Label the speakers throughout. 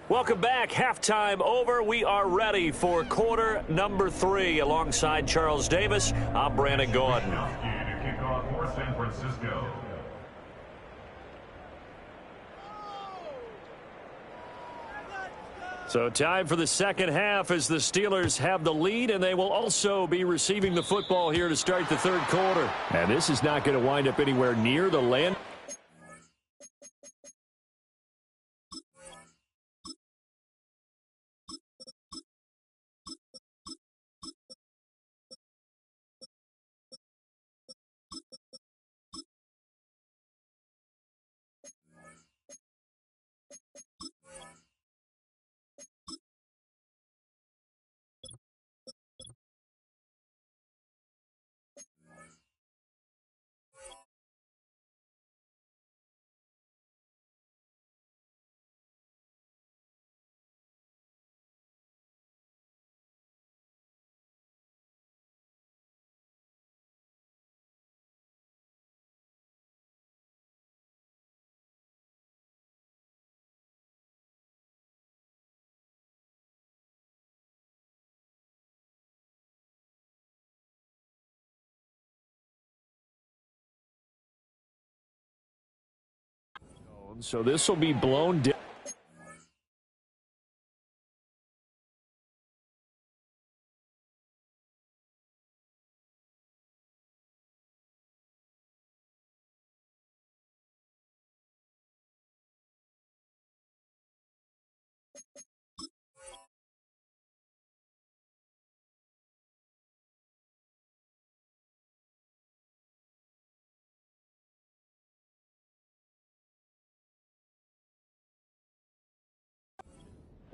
Speaker 1: Welcome back. Halftime over. We are ready for quarter number 3. Alongside Charles Davis, I'm Brandon Gordon.
Speaker 2: Kickoff for San Francisco.
Speaker 1: So time for the second half as the Steelers have the lead, and they will also be receiving the football here to start the third quarter. And this is not going to wind up anywhere near the land. So this will be blown down.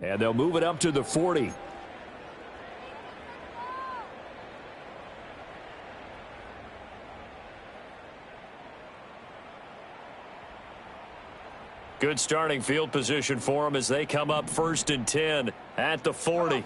Speaker 1: And they'll move it up to the 40. Good starting field position for them as they come up 1st and 10 at the 40.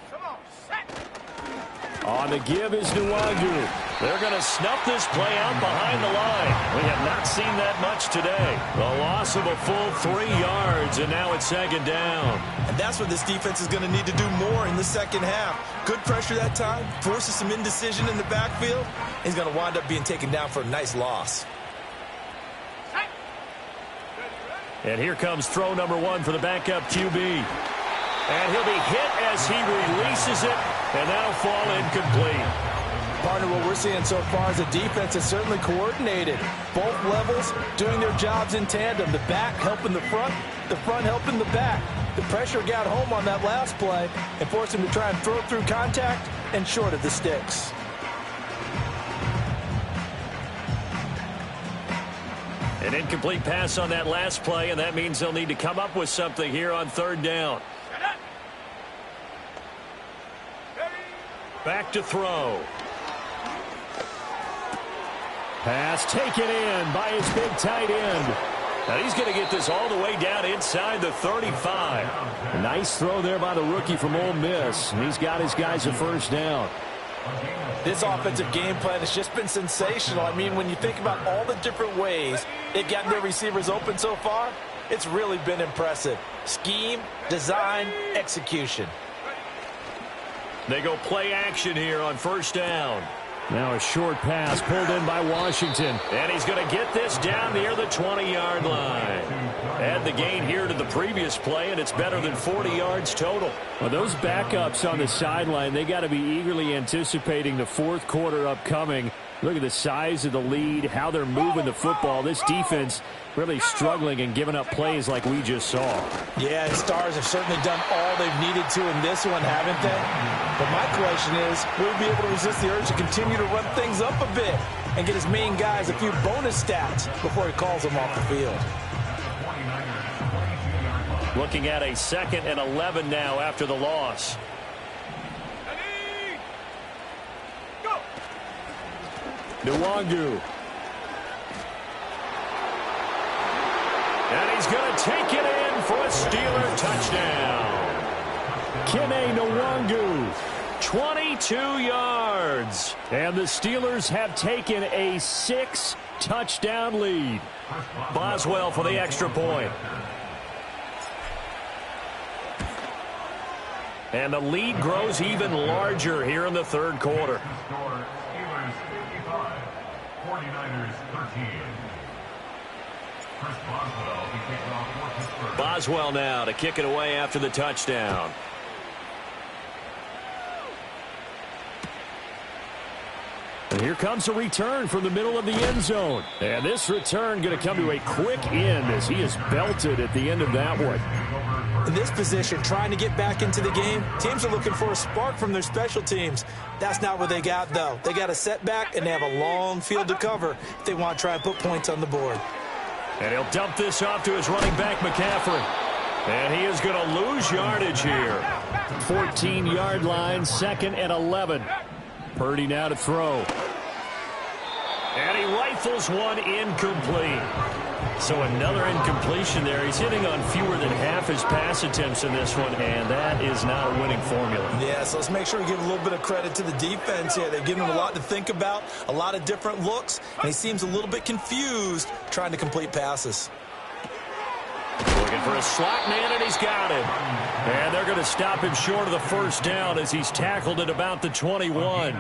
Speaker 1: On the give is Nwangu. They're going to snuff this play out behind the line. We have not seen that much today. The loss of a full 3 yards, and now it's 2nd down.
Speaker 3: And that's what this defense is going to need to do more in the second half. Good pressure that time, forces some indecision in the backfield. He's going to wind up being taken down for a nice loss.
Speaker 1: And here comes throw number 1 for the backup QB. And he'll be hit as he releases it, and that'll fall incomplete.
Speaker 3: Partner, what we're seeing so far is the defense is certainly coordinated. Both levels doing their jobs in tandem. The back helping the front helping the back. The pressure got home on that last play and forced him to try and throw through contact and short of the sticks.
Speaker 1: An incomplete pass on that last play, and that means they'll need to come up with something here on 3rd down. Back to throw. Pass taken in by his big tight end. Now he's going to get this all the way down inside the 35. A nice throw there by the rookie from Ole Miss. And he's got his guys a 1st down.
Speaker 3: This offensive game plan has just been sensational. I mean, when you think about all the different ways they've gotten their receivers open so far, it's really been impressive. Scheme, design, execution.
Speaker 1: They go play action here on 1st down. Now a short pass pulled in by Washington. And he's going to get this down near the 20-yard line. Add the gain here to the previous play, and it's better than 40 yards total. Well, those backups on the sideline, they got to be eagerly anticipating the 4th quarter upcoming. Look at the size of the lead, how they're moving the football. This defense really struggling and giving up plays like we just saw.
Speaker 3: Yeah, the Stars have certainly done all they've needed to in this one, haven't they? But my question is, will he be able to resist the urge to continue to run things up a bit and get his main guys a few bonus stats before he calls them off the field?
Speaker 1: Looking at a 2nd and 11 now after the loss. Nwangu. And he's going to take it in for a Steeler touchdown. Kene Nwangu, 22 yards. And the Steelers have taken a 6-touchdown lead. Boswell for the extra point. And the lead grows even larger here in the third quarter.
Speaker 2: Score, Steelers 55, 49ers 13. Chris Boswell to kick off for Pittsburgh.
Speaker 1: Boswell now to kick it away after the touchdown. And here comes a return from the middle of the end zone. And this return going to come to a quick end as he is belted at the end of that one.
Speaker 3: In this position, trying to get back into the game, teams are looking for a spark from their special teams. That's not what they got, though. They got a setback, and they have a long field to cover if they want to try and put points on the board.
Speaker 1: And he'll dump this off to his running back, McCaffrey. And he is going to lose yardage here. 14-yard line, 2nd and 11. Purdy now to throw. And he rifles one incomplete. So another incompletion there. He's hitting on fewer than half his pass attempts in this one, and that is not a winning formula.
Speaker 3: Yeah, so let's make sure we give a little bit of credit to the defense here. They've given him a lot to think about, a lot of different looks, and he seems a little bit confused trying to complete passes.
Speaker 1: Looking for a slot man, and he's got it. And they're going to stop him short of the first down as he's tackled at about the 21.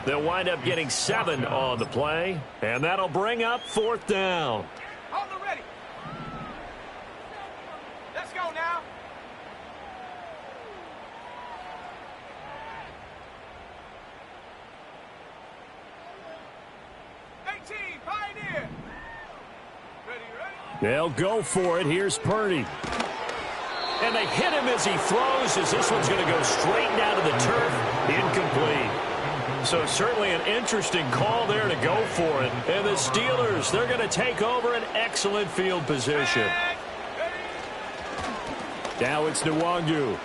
Speaker 1: They'll wind up getting 7 on the play, and that'll bring up 4th down.
Speaker 4: Hold the ready. Let's go now. Pioneer. Ready.
Speaker 1: They'll go for it. Here's Purdy. And they hit him as he throws, as this one's going to go straight down to the turf. Incomplete. So certainly an interesting call there to go for it. And the Steelers, they're going to take over an excellent field position. Now it's Nwangu.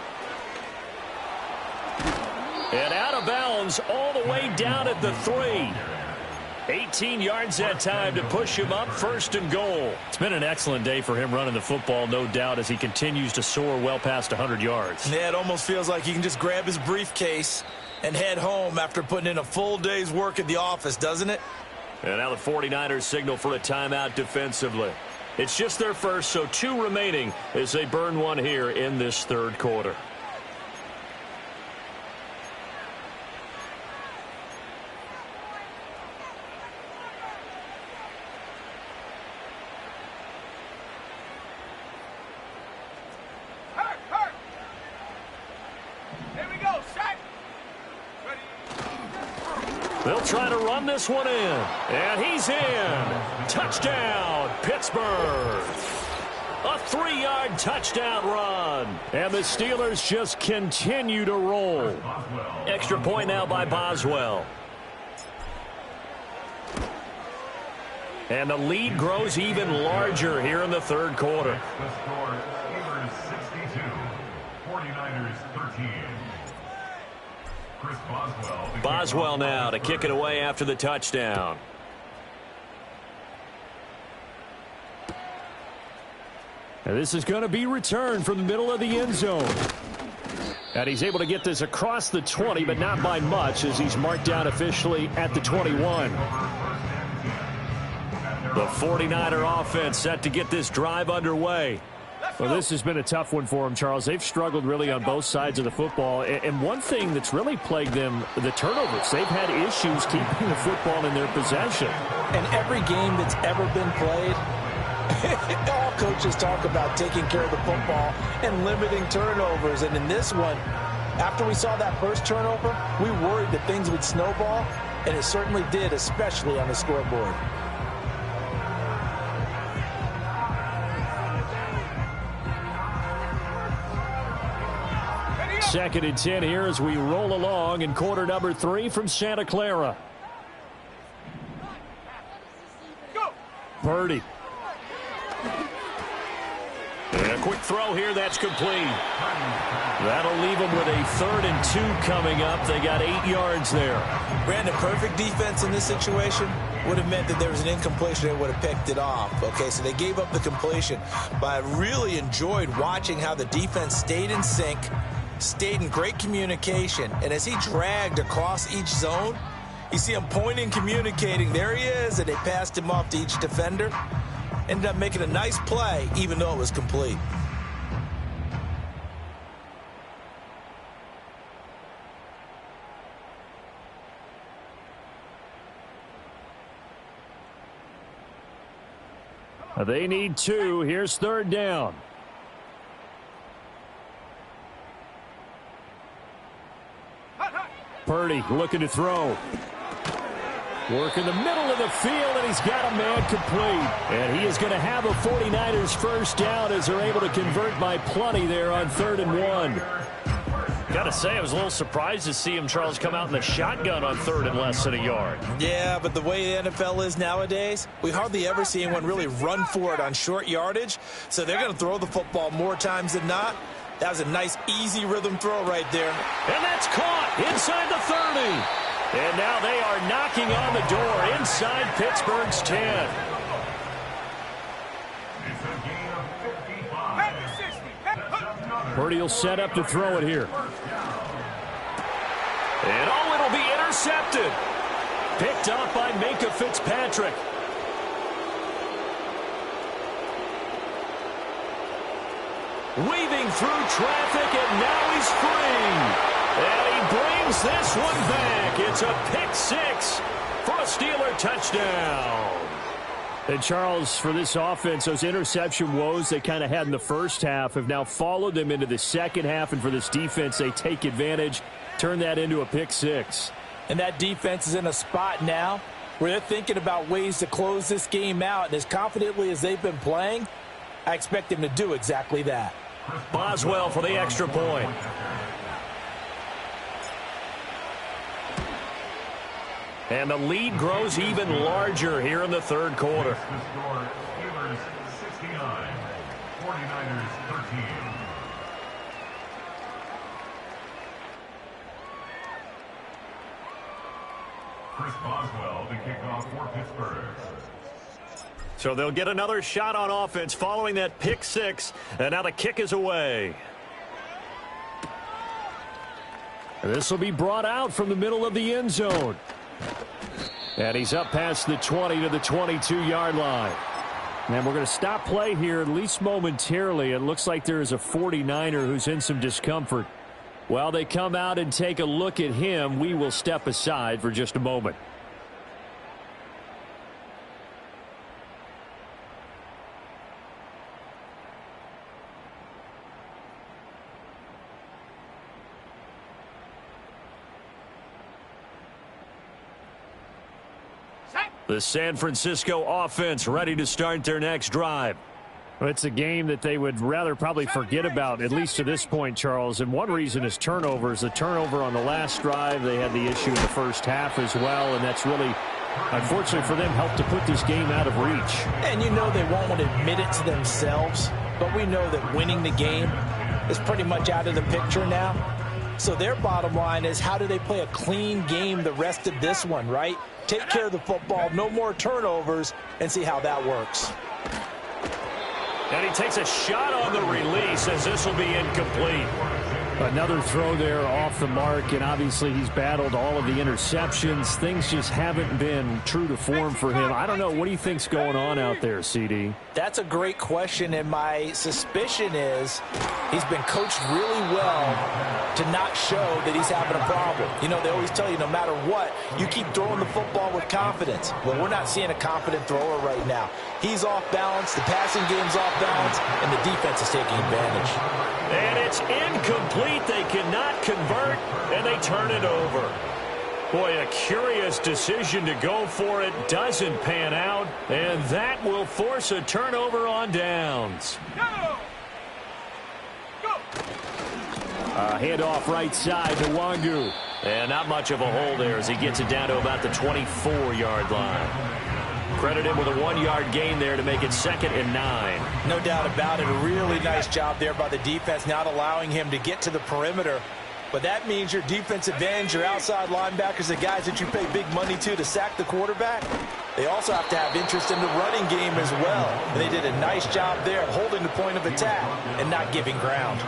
Speaker 1: And out of bounds all the way down at the 3. 18 yards that time to push him up, 1st and goal. It's been an excellent day for him running the football, no doubt, as he continues to soar well past 100 yards.
Speaker 3: Yeah, it almost feels like he can just grab his briefcase and head home after putting in a full day's work at the office, doesn't it?
Speaker 1: And now the 49ers signal for a timeout defensively. It's just their first, so 2 remaining as they burn one here in this third quarter. They'll try to run this one in. And he's in. Touchdown, Pittsburgh. A 3-yard touchdown run. And the Steelers just continue to roll. Extra point now by Boswell. And the lead grows even larger here in the third quarter.
Speaker 2: The score, Steelers 62, 49ers 13. Chris
Speaker 1: Boswell now to kick it away after the touchdown. And this is going to be returned from the middle of the end zone. And he's able to get this across the 20, but not by much, as he's marked down officially at the 21. The 49er offense set to get this drive underway. Well, this has been a tough one for them, Charles. They've struggled really on both sides of the football. And one thing that's really plagued them, the turnovers. They've had issues keeping the football in their possession.
Speaker 3: And every game that's ever been played, all coaches talk about taking care of the football and limiting turnovers. And in this one, after we saw that first turnover, we worried that things would snowball, and it certainly did, especially on the scoreboard.
Speaker 1: Second and 10 here as we roll along in quarter number 3 from Santa Clara.
Speaker 4: Go.
Speaker 1: Purdy. And a quick throw here, that's complete. That'll leave them with a 3rd and 2 coming up. They got 8 yards there.
Speaker 3: Brandon, perfect defense in this situation would have meant that there was an incompletion. They would have picked it off. Okay, so they gave up the completion. But I really enjoyed watching how the defense stayed in sync, stayed in great communication, and as he dragged across each zone, you see him pointing, communicating. There he is, and they passed him off to each defender. Ended up making a nice play, even though it was complete.
Speaker 1: They need 2. Here's 3rd down. Purdy looking to throw. Work in the middle of the field, and he's got a man complete. And he is going to have a 49ers first down as they're able to convert by plenty there on 3rd and 1.
Speaker 5: Got to say, I was a little surprised to see him, Charles, come out in the shotgun on 3rd and less than a yard.
Speaker 3: Yeah, but the way the NFL is nowadays, we hardly ever see anyone really run for it on short yardage. So they're going to throw the football more times than not. That was a nice, easy rhythm throw right there.
Speaker 1: And that's caught inside the 30. And now they are knocking on the door inside Pittsburgh's 10.
Speaker 2: It's a gain of 55.
Speaker 1: Purdy will set up to throw it here. And it'll be intercepted. Picked up by Minkah Fitzpatrick. Weaving through traffic, and now he's free. And he brings this one back. It's a pick 6 for a Steeler touchdown. And Charles, for this offense, those interception woes they kind of had in the first half have now followed them into the second half. And for this defense, they take advantage, turn that into a pick 6.
Speaker 3: And that defense is in a spot now where they're thinking about ways to close this game out. And as confidently as they've been playing, I expect them to do exactly that.
Speaker 1: Boswell for the extra point. And the lead grows even larger here in the 3rd quarter.
Speaker 2: The score, Steelers 69, 49ers 13. Chris Boswell to kick off for Pittsburgh.
Speaker 1: So they'll get another shot on offense following that pick 6. And now the kick is away. And this will be brought out from the middle of the end zone. And he's up past the 20 to the 22-yard line. And we're going to stop play here, at least momentarily. It looks like there is a 49er who's in some discomfort. While they come out and take a look at him, we will step aside for just a moment. The San Francisco offense ready to start their next drive. Well, it's a game that they would rather probably forget about, at least to this point, Charles. And one reason is turnovers. The turnover on the last drive, they had the issue in the first half as well, and that's really, unfortunately for them, helped to put this game out of reach.
Speaker 3: And you know they won't want to admit it to themselves, but we know that winning the game is pretty much out of the picture now. So their bottom line is, how do they play a clean game the rest of this one, right? Take care of the football, no more turnovers, and see how that works.
Speaker 1: And he takes a shot on the release as this will be incomplete. Another throw there off the mark, and obviously he's battled all of the interceptions. Things just haven't been true to form for him. I don't know. What do you think's going on out there, CD?
Speaker 3: That's a great question, and my suspicion is he's been coached really well to not show that he's having a problem. You know, they always tell you no matter what, you keep throwing the football with confidence. Well, we're not seeing a confident thrower right now. He's off balance, the passing game's off balance, and the defense is taking advantage.
Speaker 1: And it's incomplete. They cannot convert, and they turn it over. Boy, a curious decision to go for it. Doesn't pan out, and that will force a turnover on downs. Handoff right side to Wangu. And not much of a hole there as he gets it down to about the 24-yard line. Credit him with a 1-yard gain there to make it 2nd and 9.
Speaker 3: No doubt about it. A really nice job there by the defense, not allowing him to get to the perimeter. But that means your defensive ends, your outside linebackers, the guys that you pay big money to sack the quarterback, they also have to have interest in the running game as well. And they did a nice job there of holding the point of attack and not giving ground.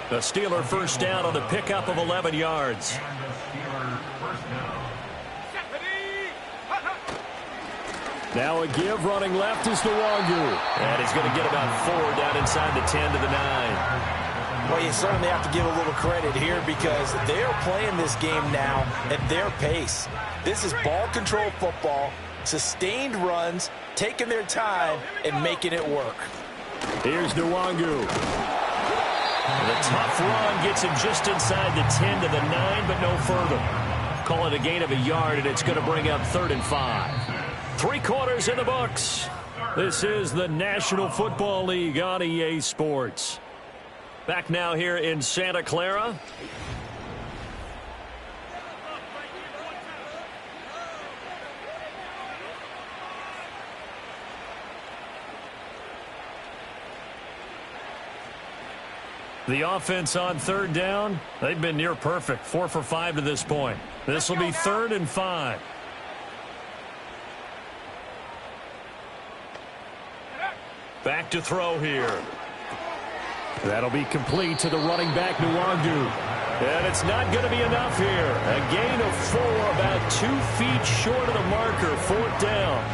Speaker 1: The Steeler first down on the pickup of 11 yards.
Speaker 2: And the Steeler first down.
Speaker 1: Now a give running left is to Wangu. And he's going to get about 4 down inside the 10 to the 9.
Speaker 3: Well, you certainly have to give a little credit here because they're playing this game now at their pace. This is ball control football. sustained runs, taking their time, and making it work.
Speaker 1: Here's Nwangu. The tough run gets him just inside the 10 to the 9, but no further. Call it a gain of a yard, and it's going to bring up 3rd and 5. 3 quarters in the books. This is the National Football League on EA Sports. Back now here in Santa Clara. The offense on 3rd down, they've been near perfect. 4 for 5 to this point. This will be 3rd and 5. Back to throw here. That'll be complete to the running back, Nwangu. And it's not going to be enough here. A gain of 4, about 2 feet short of the marker. 4th down.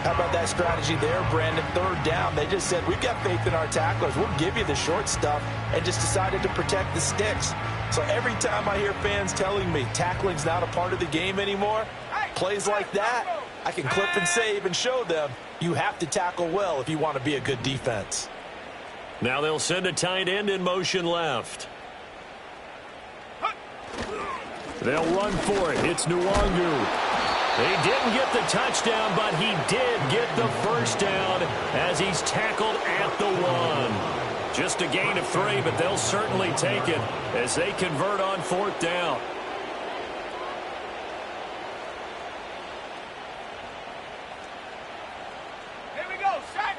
Speaker 3: How about that strategy there, Brandon? 3rd down. They just said, we've got faith in our tacklers. We'll give you the short stuff, and just decided to protect the sticks. So every time I hear fans telling me tackling's not a part of the game anymore, plays like that, I can clip and save and show them you have to tackle well if you want to be a good defense.
Speaker 1: Now they'll send a tight end in motion left. They'll run for it. It's Nwangu. He didn't get the touchdown, but he did get the first down as he's tackled at the 1. Just a gain of 3, but they'll certainly take it as they convert on 4th down.
Speaker 4: Here we go, set.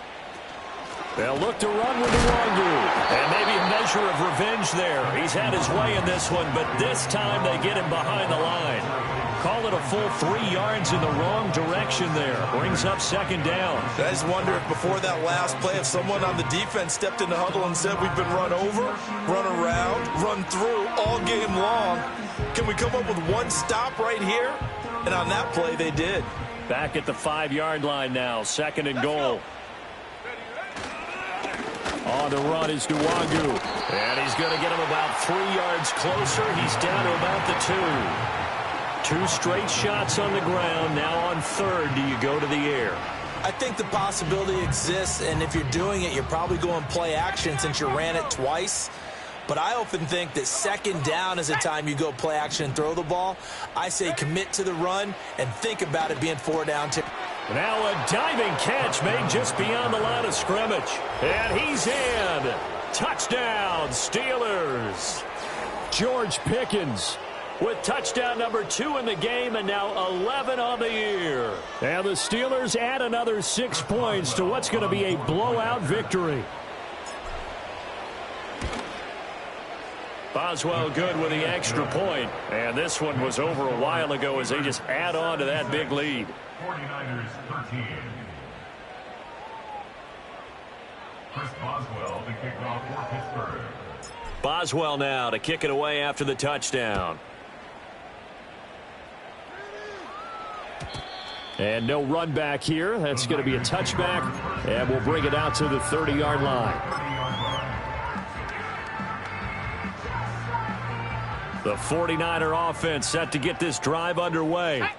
Speaker 1: They'll look to run with Nwangu. And maybe a measure of revenge there. He's had his way in this one, but this time they get him behind the line. Call it a full 3 yards in the wrong direction there. Brings up 2nd down.
Speaker 3: I just wonder if before that last play, if someone on the defense stepped in the huddle and said, we've been run over, run around, run through all game long. Can we come up with one stop right here? And on that play, they did.
Speaker 1: Back at the 5-yard line now. 2nd and goal. On the run is Nwangu. And he's going to get him about 3 yards closer. He's down to about the 2. 2 straight shots on the ground. Now on 3rd, do you go to the air?
Speaker 3: I think the possibility exists, and if you're doing it, you're probably going play action since you ran it twice. But I often think that 2nd down is a time you go play action and throw the ball. I say commit to the run and think about it being 4 down.
Speaker 1: Now a diving catch made just beyond the line of scrimmage. And he's in. Touchdown, Steelers. George Pickens with touchdown number 2 in the game, and now 11 on the year. And the Steelers add another 6 points to what's going to be a blowout victory. Boswell good with the extra point. And this one was over a while ago as they just add on to that big lead.
Speaker 2: 49ers 13. Chris Boswell to kick off for Pittsburgh.
Speaker 1: Boswell now to kick it away after the touchdown. And no run back here. That's going to be a touchback. And we'll bring it out to the 30-yard line. The 49er offense set to get this drive underway.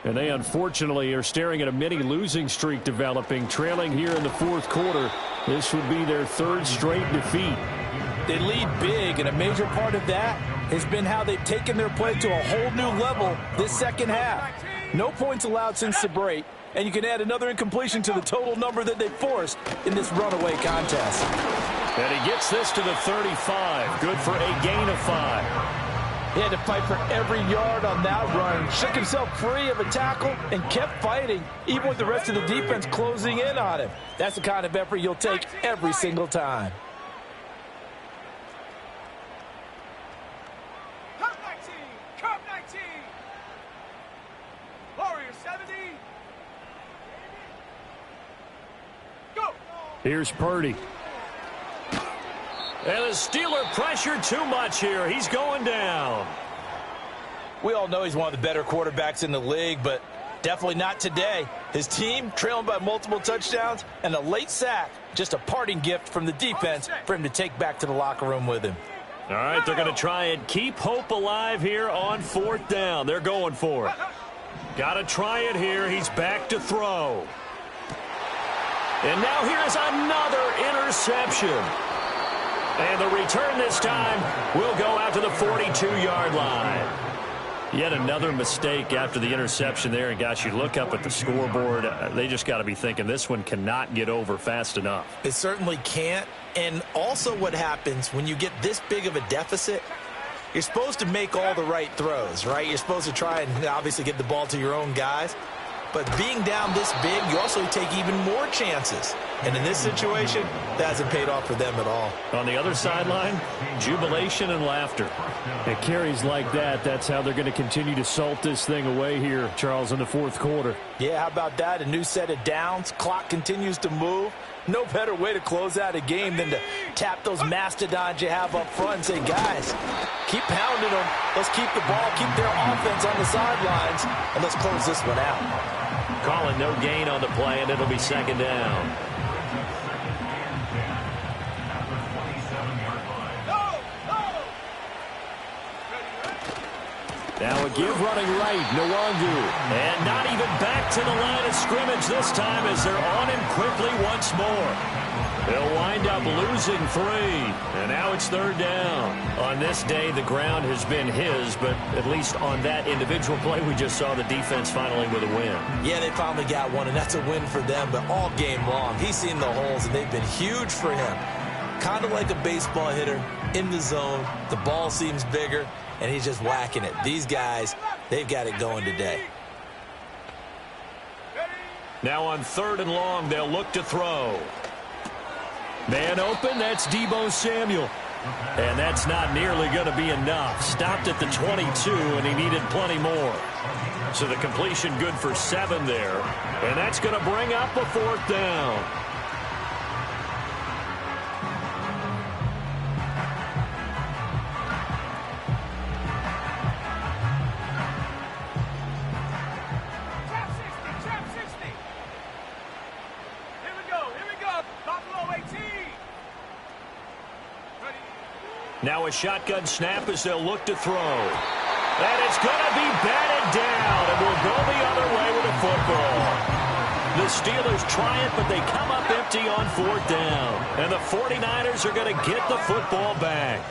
Speaker 1: And they unfortunately are staring at a mini losing streak developing, trailing here in the 4th quarter. This would be their 3rd straight defeat.
Speaker 3: They lead big, and a major part of that has been how they've taken their play to a whole new level this 2nd half. No points allowed since the break, and you can add another incompletion to the total number that they forced in this runaway contest.
Speaker 1: And he gets this to the 35. Good for a gain of 5.
Speaker 3: He had to fight for every yard on that run. Shook himself free of a tackle and kept fighting, even with the rest of the defense closing in on him. That's the kind of effort you'll take every single time.
Speaker 4: Cup 19. Cup 19. Warriors 70. Go.
Speaker 1: Here's Purdy. And the Steeler pressure too much here. He's going down.
Speaker 3: We all know he's one of the better quarterbacks in the league, but definitely not today. His team trailing by multiple touchdowns and a late sack. Just a parting gift from the defense for him to take back to the locker room with him.
Speaker 1: All right, they're going to try and keep hope alive here on 4th down. They're going for it. Got to try it here. He's back to throw. And now here's another interception. And the return this time will go out to the 42-yard line. Yet another mistake after the interception there. And, gosh, you look up at the scoreboard. They just got to be thinking this one cannot get over fast enough.
Speaker 3: It certainly can't. And also what happens when you get this big of a deficit, you're supposed to make all the right throws, right? You're supposed to try and obviously get the ball to your own guys. But being down this big, you also take even more chances. And in this situation, that hasn't paid off for them at all.
Speaker 1: On the other sideline, jubilation and laughter.
Speaker 5: At carries like that, that's how they're going to continue to salt this thing away here, Charles, in the fourth quarter.
Speaker 3: Yeah, how about that? A new set of downs. Clock continues to move. No better way to close out a game than to tap those mastodons you have up front and say, guys, keep pounding them. Let's keep the ball, keep their offense on the sidelines, and let's close this one out.
Speaker 1: Calling no gain on the play, and it'll be second down. Now a give running right, Nwangu. And not even back to the line of scrimmage this time as they're on him quickly once more. They'll wind up losing 3. And now it's third down. On this day, the ground has been his, but at least on that individual play, we just saw the defense finally with a win.
Speaker 3: Yeah, they finally got one, and that's a win for them, but all game long, he's seen the holes, and they've been huge for him. Kind of like a baseball hitter in the zone. The ball seems bigger, and he's just whacking it. These guys, they've got it going today.
Speaker 1: Now on third and long, they'll look to throw. Man open, that's Deebo Samuel. And that's not nearly going to be enough. Stopped at the 22, and he needed plenty more. So the completion good for 7 there. And that's going to bring up a fourth down. Now a shotgun snap as they'll look to throw. And it's going to be batted down, and will go the other way with the football. The Steelers try it, but they come up empty on fourth down. And the 49ers are going to get the football back.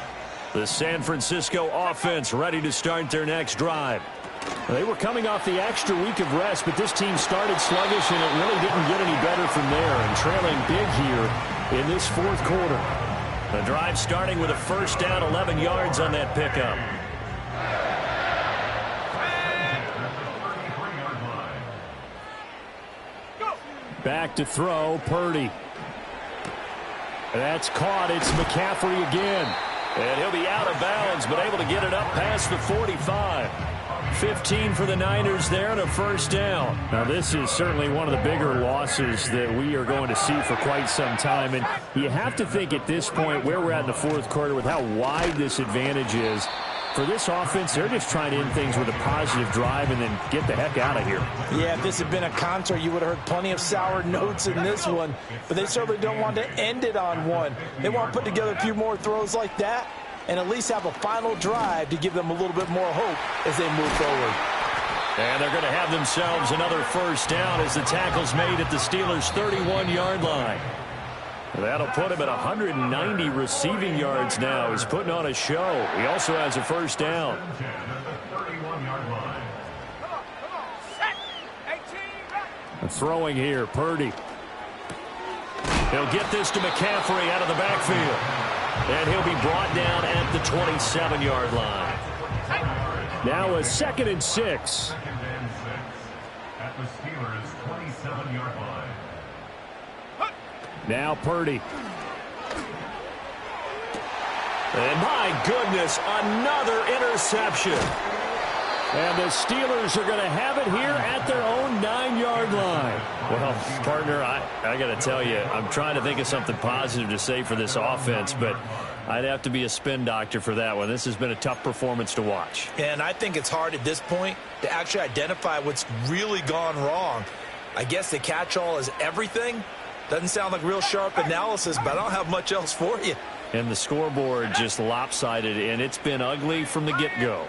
Speaker 1: The San Francisco offense ready to start their next drive.
Speaker 5: They were coming off the extra week of rest, but this team started sluggish, and it really didn't get any better from there. And trailing big here in this fourth quarter.
Speaker 1: The drive starting with a first down, 11 yards on that pickup.
Speaker 5: Back to throw, Purdy. That's caught. It's McCaffrey again.
Speaker 1: And he'll be out of bounds, but able to get it up past the 45. 15 for the Niners there and a first down.
Speaker 5: Now this is certainly one of the bigger losses that we are going to see for quite some time. And you have to think at this point where we're at in the fourth quarter with how wide this advantage is. For this offense, they're just trying to end things with a positive drive and then get the heck out of here.
Speaker 3: Yeah, if this had been a concert, you would have heard plenty of sour notes in this one. But they certainly don't want to end it on one. They want to put together a few more throws like that and at least have a final drive to give them a little bit more hope as they move forward.
Speaker 1: And they're going to have themselves another first down as the tackle's made at the Steelers' 31-yard line. That'll put him at 190 receiving yards now. He's putting on a show. He also has a first down.
Speaker 5: Throwing here, Purdy.
Speaker 1: He'll get this to McCaffrey out of the backfield. And he'll be brought down at the 27-yard line.
Speaker 5: Now a 2nd and 6.
Speaker 2: At the Steelers' 27-yard line.
Speaker 5: Now Purdy.
Speaker 1: And my goodness, another interception.
Speaker 5: And the Steelers are going to have it here at their own 9-yard line.
Speaker 1: Well, partner, I got to tell you, I'm trying to think of something positive to say for this offense, but I'd have to be a spin doctor for that one. This has been a tough performance to watch.
Speaker 3: And I think it's hard at this point to actually identify what's really gone wrong. I guess the catch-all is everything. Doesn't sound like real sharp analysis, but I don't have much else for you.
Speaker 1: And the scoreboard just lopsided, and it's been ugly from the get-go.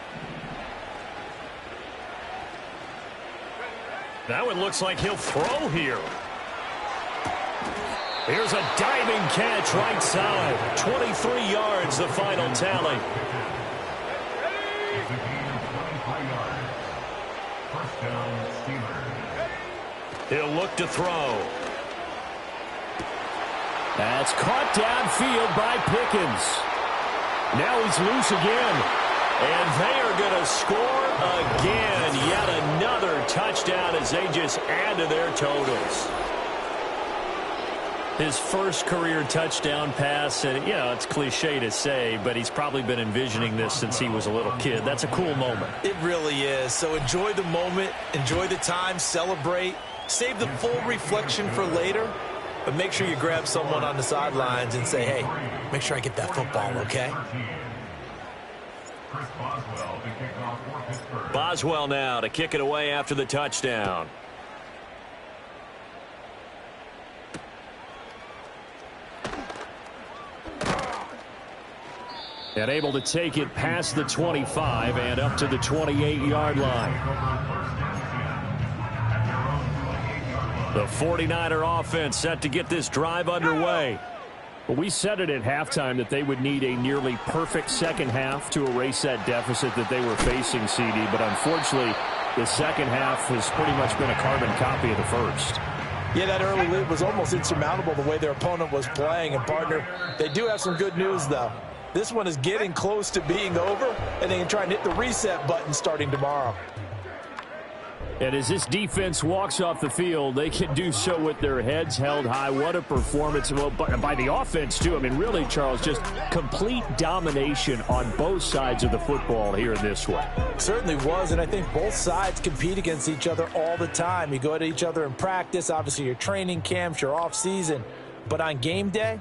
Speaker 1: That one looks like he'll throw here. Here's a diving catch right side. 23 yards, the final tally.
Speaker 2: It's a gain of 23 yards. First down, Steelers.
Speaker 1: He'll look to throw.
Speaker 5: That's caught downfield by Pickens.
Speaker 1: Now he's loose again. And they are going to score again. Yet another touchdown as they just add to their totals. His first career touchdown pass, and, you know, it's cliche to say, but he's probably been envisioning this since he was a little kid. That's a cool moment.
Speaker 3: It really is. So enjoy the moment, enjoy the time, celebrate, save the full reflection for later, but make sure you grab someone on the sidelines and say, hey, make sure I get that football, okay?
Speaker 2: Chris Boswell to kick off for Pittsburgh.
Speaker 1: Boswell now to kick it away after the touchdown.
Speaker 5: And able to take it past the 25 and up to the 28-yard line.
Speaker 1: The 49er offense set to get this drive underway.
Speaker 5: Well, we said it at halftime that they would need a nearly perfect second half to erase that deficit that they were facing, CD. But unfortunately, the second half has pretty much been a carbon copy of the first.
Speaker 3: Yeah, that early lead was almost insurmountable the way their opponent was playing. And, partner, they do have some good news, though. This one is getting close to being over, and they can try and hit the reset button starting tomorrow.
Speaker 5: And as this defense walks off the field, they can do so with their heads held high. What a performance by the offense, too. I mean, really, Charles, just complete domination on both sides of the football here in this one.
Speaker 3: Certainly was, and I think both sides compete against each other all the time. You go at each other in practice, obviously your training camps, your off-season. But on game day,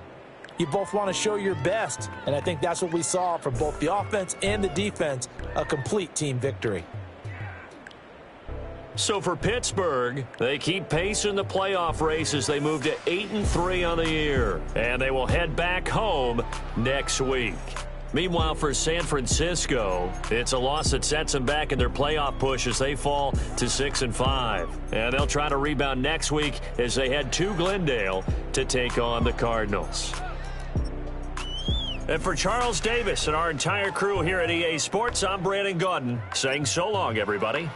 Speaker 3: you both want to show your best, and I think that's what we saw from both the offense and the defense, a complete team victory.
Speaker 1: So for Pittsburgh, they keep pace in the playoff race as they move to 8-3 on the year, and they will head back home next week. Meanwhile, for San Francisco, it's a loss that sets them back in their playoff push as they fall to 6-5. And they'll try to rebound next week as they head to Glendale to take on the Cardinals. And for Charles Davis and our entire crew here at EA Sports, I'm Brandon Gaudin saying so long, everybody.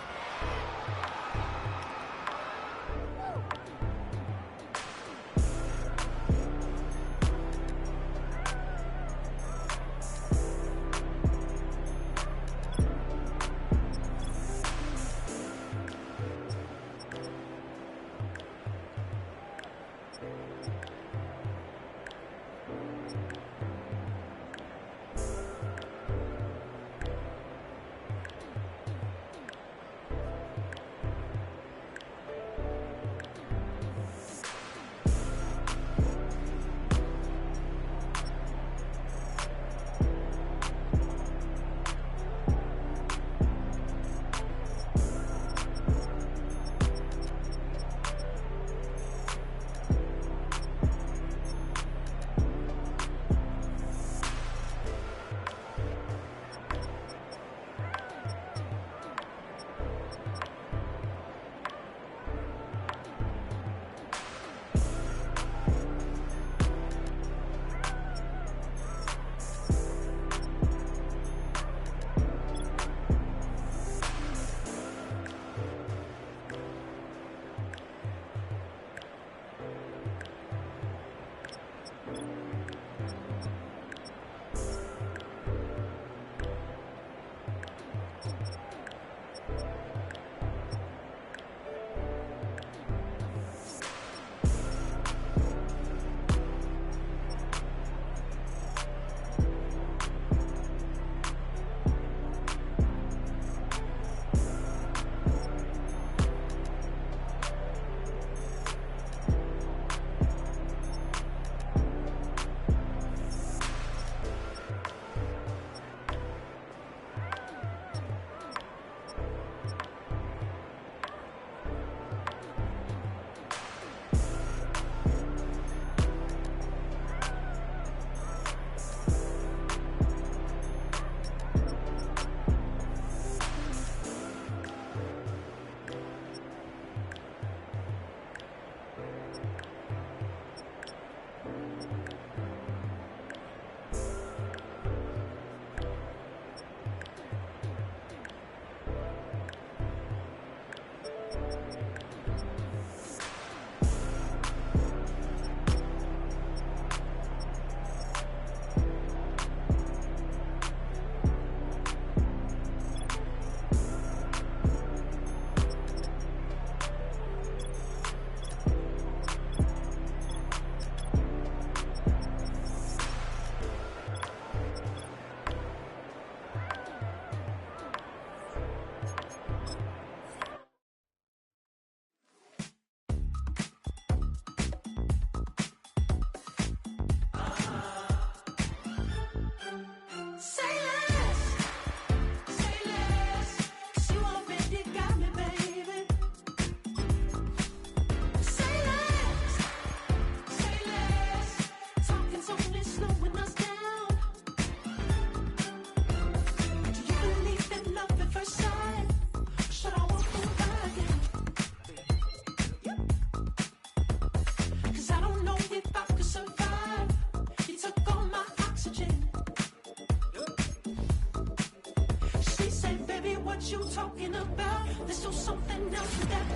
Speaker 6: what you talking about. Let's do something else with that.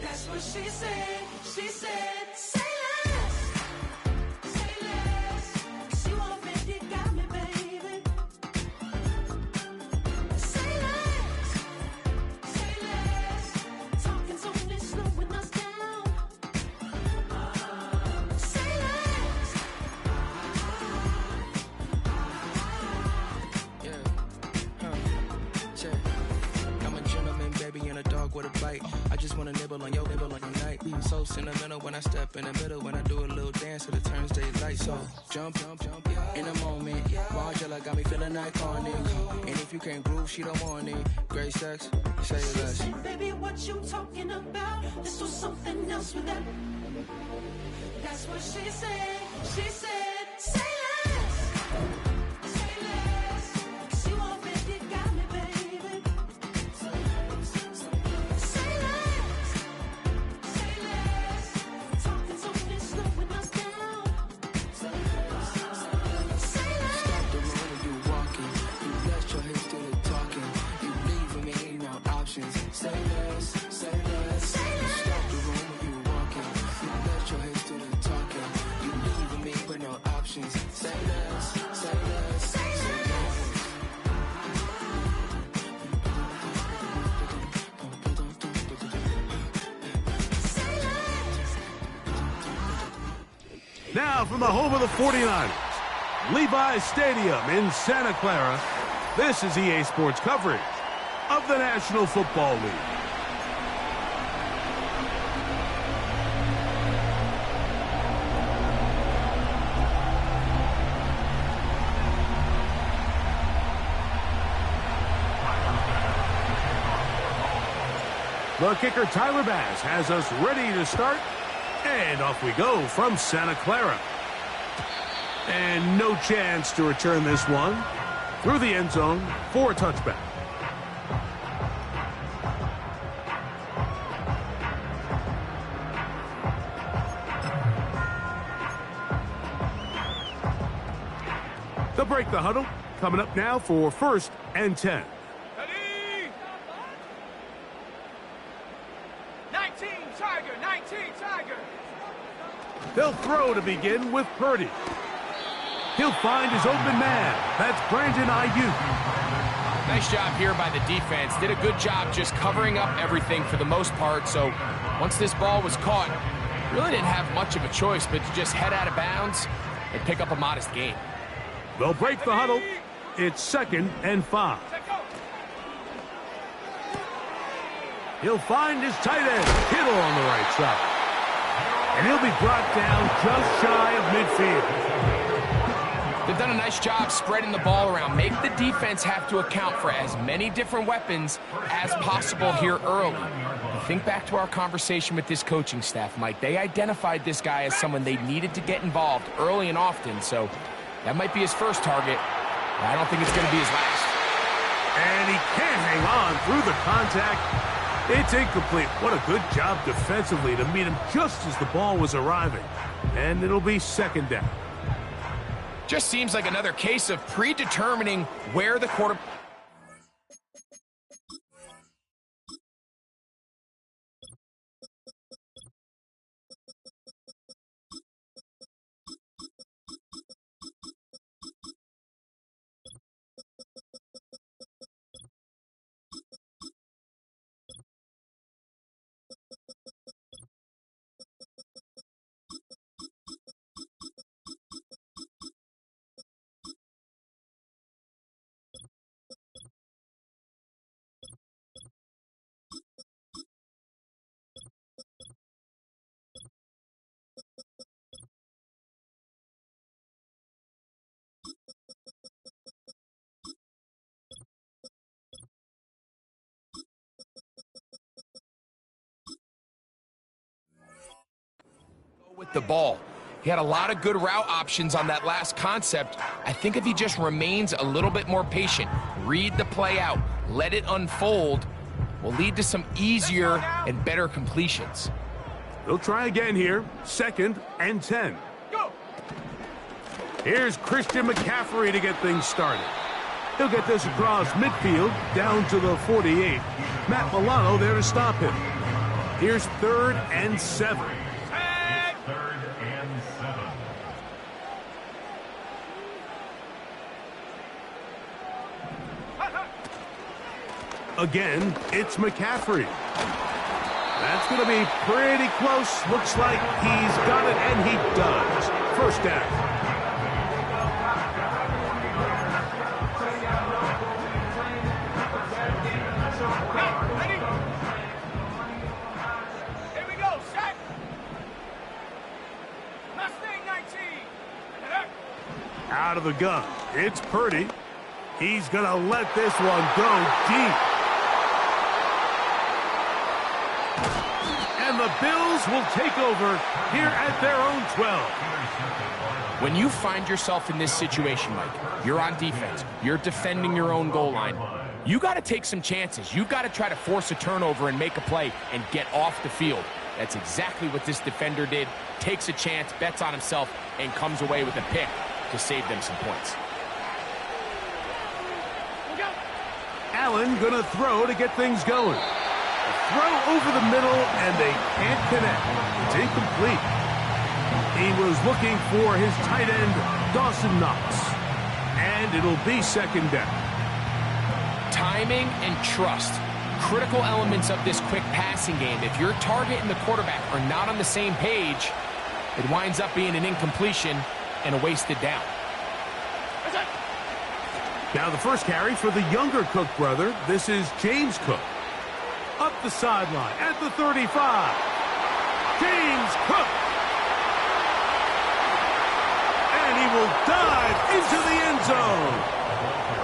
Speaker 6: That's what she said. She said, say less. Say less. 'Cause you already got me, baby. Say less. Say less. Talking's only slowing us down. Say less.
Speaker 7: I'm a gentleman, baby, and a dog with a bite. I just wanna nibble on your night. So sentimental when I step in the middle. When I do a little dance, till it turns daylight. So jump, in a moment. Margella got me feeling iconic. And if you can't groove, she don't want it. Great sex, say less.
Speaker 6: Say, baby, what you talking about? Let's do something else with that. That's what she said. She said, say less. Say less. 'Cause you already got me, baby. Say less. Say less. Talking's only slowing us down. Say less.
Speaker 7: Stop the road when you walking. You let your hips do the talking. You leaving me ain't no options. Say less, say less. Stop the road when you walking. You let your hips do the talking. You leaving me with no options. Say less, say less, say less.
Speaker 8: Now from the home of the 49ers, Levi's Stadium in Santa Clara, this is EA Sports coverage of the National Football League. The kicker, Tyler Bass, has us ready to start. And off we go from Santa Clara. And no chance to return this one through the end zone for a touchback. They'll break the huddle. Coming up now for 1st and 10.
Speaker 4: Ready? 19 Tiger, 19 Tiger.
Speaker 8: They'll throw to begin with Purdy. He'll find his open man. That's Brandon Ayuk.
Speaker 9: Nice job here by the defense. Did a good job just covering up everything for the most part. So once this ball was caught, really didn't have much of a choice but to just head out of bounds and pick up a modest gain.
Speaker 8: They'll break the huddle. It's 2nd and 5. He'll find his tight end, Kittle, on the right side. And he'll be brought down just shy of midfield.
Speaker 9: They've done a nice job spreading the ball around. Make the defense have to account for as many different weapons as possible here early. Think back to our conversation with this coaching staff, Mike. They identified this guy as someone they needed to get involved early and often. So that might be his first target. But I don't think it's going to be his last.
Speaker 8: And he can't hang on through the contact. It's incomplete. What a good job defensively to meet him just as the ball was arriving. And it'll be 2nd down.
Speaker 9: Just seems like another case of predetermining where the quarterback... with the ball. He had a lot of good route options on that last concept. I think if he just remains a little bit more patient, read the play out, let it unfold, will lead to some easier and better completions.
Speaker 8: They'll try again here. 2nd and 10.
Speaker 4: Go.
Speaker 8: Here's Christian McCaffrey to get things started. He'll get this across midfield down to the 48. Matt Milano there to stop him. Here's 3rd and 7.
Speaker 2: 3rd and 7.
Speaker 8: Again, it's McCaffrey. That's going to be pretty close. Looks like he's got it, and he does. First down.
Speaker 4: Here we go, set. Mustang 19.
Speaker 8: Out of the gun. It's Purdy. He's going to let this one go deep. And the Bills will take over here at their own 12.
Speaker 9: When you find yourself in this situation, Mike, you're on defense, you're defending your own goal line, you got to take some chances. You got to try to force a turnover and make a play and get off the field. That's exactly what this defender did. Takes a chance, bets on himself, and comes away with a pick to save them some points.
Speaker 8: Allen going to throw to get things going. A throw over the middle, and they can't connect. It's incomplete. He was looking for his tight end, Dawson Knox. And it'll be 2nd down.
Speaker 9: Timing and trust, critical elements of this quick passing game. If your target and the quarterback are not on the same page, it winds up being an incompletion and a wasted down.
Speaker 8: Now the first carry for the younger Cook brother. This is James Cook. Up the sideline at the 35. James Cook. And he will dive into the end zone.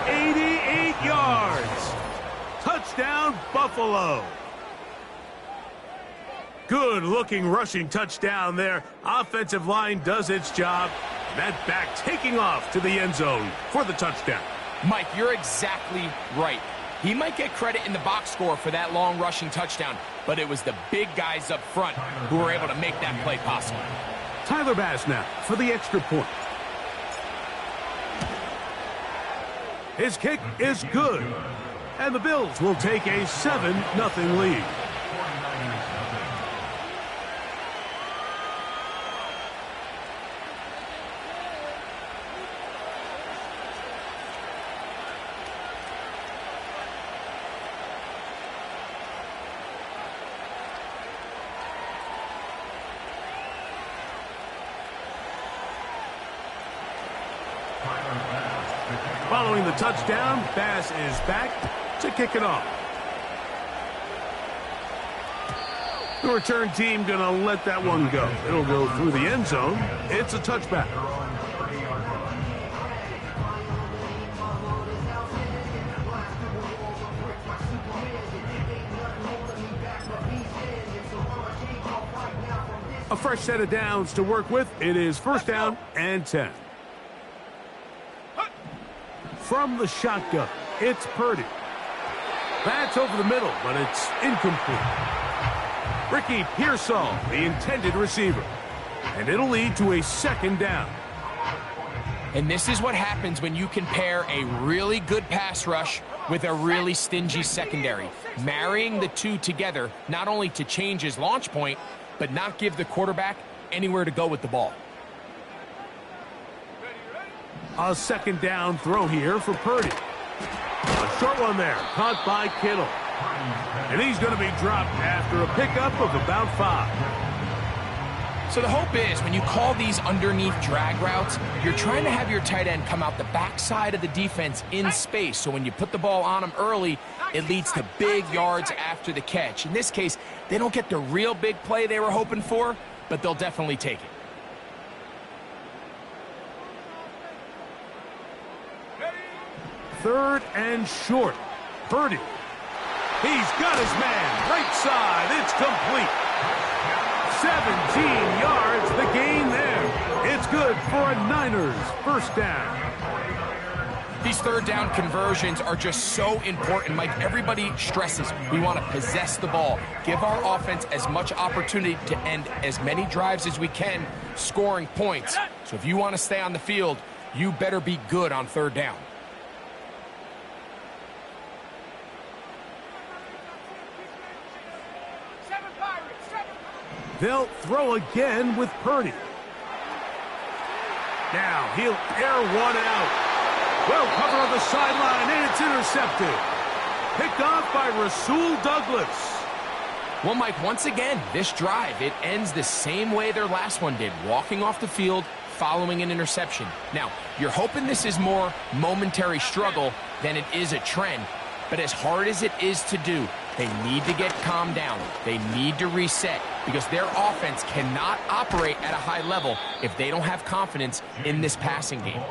Speaker 8: 88 yards. Touchdown, Buffalo. Good-looking rushing touchdown there. Offensive line does its job. That back taking off to the end zone for the touchdown.
Speaker 9: Mike, you're exactly right. He might get credit in the box score for that long rushing touchdown, but it was the big guys up front who were able to make that play possible.
Speaker 8: Tyler Bass now for the extra point. His kick is good. And the Bills will take a 7-0 lead. Following the touchdown, Bass is back to kick it off. The return team going to let that one go. It'll go through the end zone. It's a touchback. A fresh set of downs to work with. It is 1st down and 10. From the shotgun, it's Purdy. That's over the middle, but it's incomplete. Ricky Pearsall, the intended receiver. And it'll lead to a 2nd down.
Speaker 9: And this is what happens when you can pair a really good pass rush with a really stingy secondary. Marrying the two together, not only to change his launch point, but not give the quarterback anywhere to go with the ball.
Speaker 8: A 2nd down throw here for Purdy. A short one there, caught by Kittle. And he's going to be dropped after a pickup of about 5.
Speaker 9: So the hope is when you call these underneath drag routes, you're trying to have your tight end come out the backside of the defense in space. So when you put the ball on him early, it leads to big yards after the catch. In this case, they don't get the real big play they were hoping for, but they'll definitely take it.
Speaker 8: Third and short. Purdy. He's got his man. Right side. It's complete. 17 yards. The gain there. It's good for a Niners 1st down.
Speaker 9: These 3rd down conversions are just so important, Mike. Everybody stresses we want to possess the ball, give our offense as much opportunity to end as many drives as we can, scoring points. So if you want to stay on the field, you better be good on 3rd down.
Speaker 8: They'll throw again with Purdy. Now he'll air one out. Well covered on the sideline, and it's intercepted. Picked off by Rasul Douglas.
Speaker 9: Well, Mike, once again, this drive, it ends the same way their last one did, walking off the field following an interception. Now, you're hoping this is more momentary struggle than it is a trend, but as hard as it is to do, they need to get calmed down. They need to reset because their offense cannot operate at a high level if they don't have confidence in this passing game.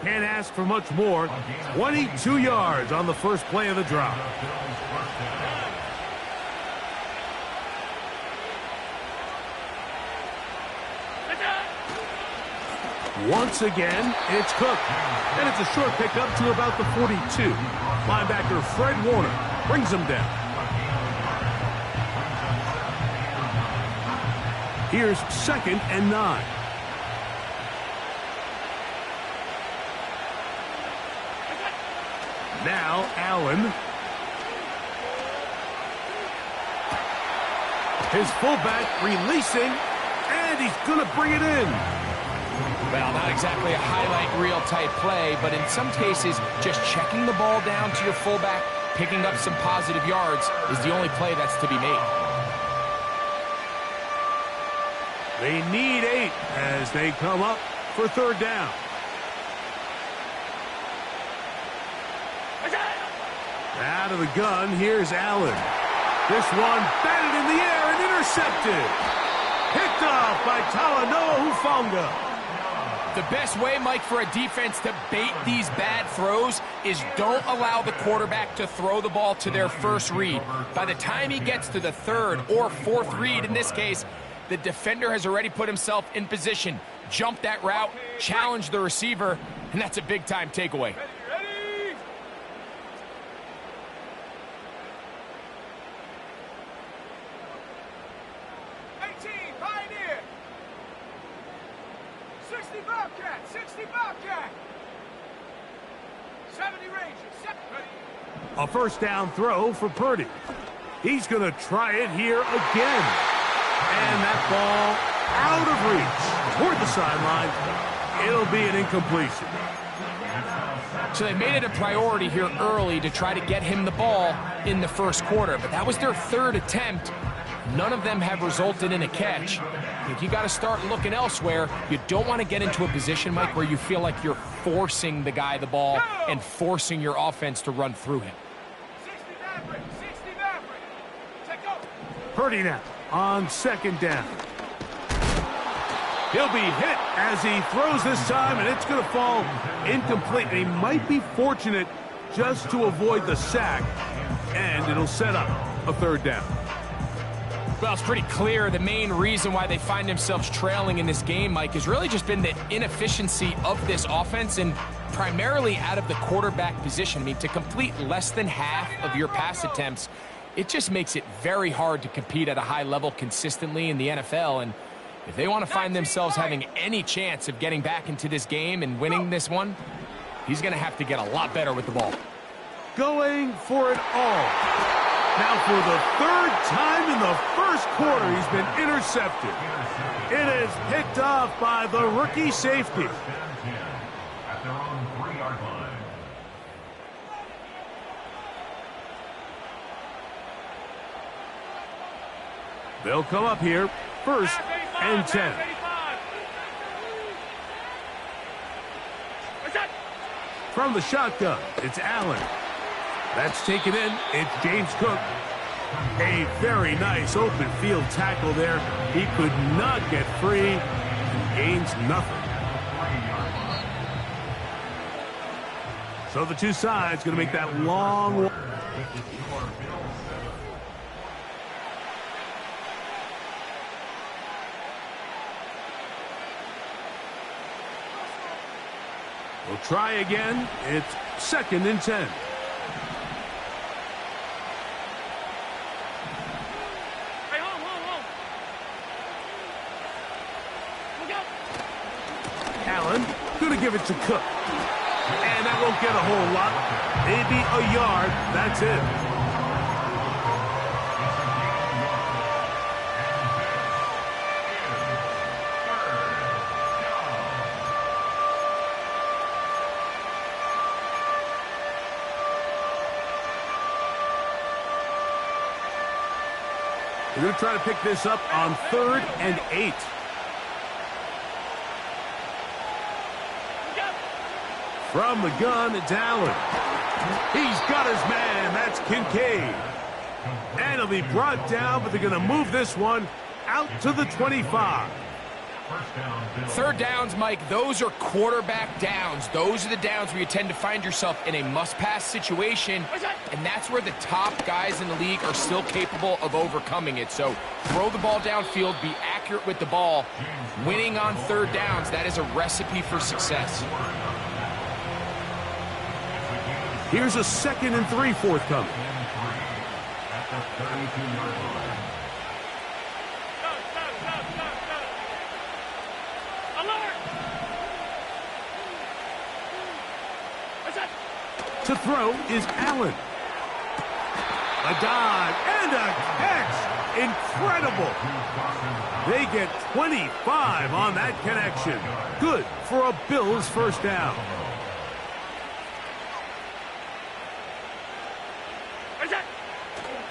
Speaker 8: Can't ask for much more. 22 yards on the first play of the drive. Once again, it's Cook. And it's a short pickup to about the 42. Linebacker Fred Warner brings him down. Here's 2nd and 9. Now Allen. His fullback releasing, and he's going to bring it in.
Speaker 9: Well, not exactly a highlight reel type play, but in some cases, just checking the ball down to your fullback, picking up some positive yards is the only play that's to be made.
Speaker 8: They need 8 as they come up for 3rd down. Out of the gun, here's Allen. This one batted in the air and intercepted. Picked off by Talanoa Hufanga.
Speaker 9: The best way, Mike, for a defense to bait these bad throws is don't allow the quarterback to throw the ball to their first read. By the time he gets to the 3rd or 4th read, in this case, the defender has already put himself in position, jumped that route, challenged the receiver, and that's a big-time takeaway.
Speaker 4: Ready? 18, Pioneer. 60 Bobcat, 60 Bobcat. 70 Rangers, ready.
Speaker 8: A 1st down throw for Purdy. He's going to try it here again. And that ball out of reach toward the sideline. It'll be an incompletion.
Speaker 9: So they made it a priority here early to try to get him the ball in the 1st quarter, but that was their 3rd attempt. None of them have resulted in a catch. I think you got to start looking elsewhere. You don't want to get into a position, Mike, where you feel like you're forcing the guy the ball and forcing your offense to run through him.
Speaker 4: 60 Maverick, 60 Maverick. Take over.
Speaker 8: Purdy now on 2nd down. He'll be hit as he throws this time, and it's going to fall incomplete. He might be fortunate just to avoid the sack, and it'll set up a 3rd down.
Speaker 9: Well, it's pretty clear the main reason why they find themselves trailing in this game, Mike, has really just been the inefficiency of this offense and primarily out of the quarterback position. I mean, to complete less than half of your pass attempts, it just makes it very hard to compete at a high level consistently in the NFL. And if they want to find themselves having any chance of getting back into this game and winning this one, he's going to have to get a lot better with the ball.
Speaker 8: Going for it all. Now for the 3rd time in the 1st quarter, he's been intercepted. It is picked off by the rookie safety.
Speaker 2: At their own 3-yard line.
Speaker 8: They'll come up here, 1st and 10. From the shotgun, it's Allen. That's taken in. It's James Cook. A very nice open field tackle there. He could not get free and gains nothing. So the two sides going to make that long walk. We'll try again. It's 2nd and 10. Allen going to give it to Cook. And that won't get a whole lot. Maybe a yard. That's it. We're going to try to pick this up on 3rd and 8. From the gun, it's Allen. He's got his man. That's Kincaid. And it'll be brought down, but they're going to move this one out to the 25.
Speaker 9: Third downs, Mike, those are quarterback downs. Those are the downs where you tend to find yourself in a must-pass situation, and that's where the top guys in the league are still capable of overcoming it. So throw the ball downfield, be accurate with the ball. Winning on third downs, that is a recipe for success.
Speaker 8: Here's a 2nd and 3 forthcoming.
Speaker 2: At the 32-yard line.
Speaker 8: To throw is Allen. A dive and a catch. Incredible. They get 25 on that connection. Good for a Bills first down.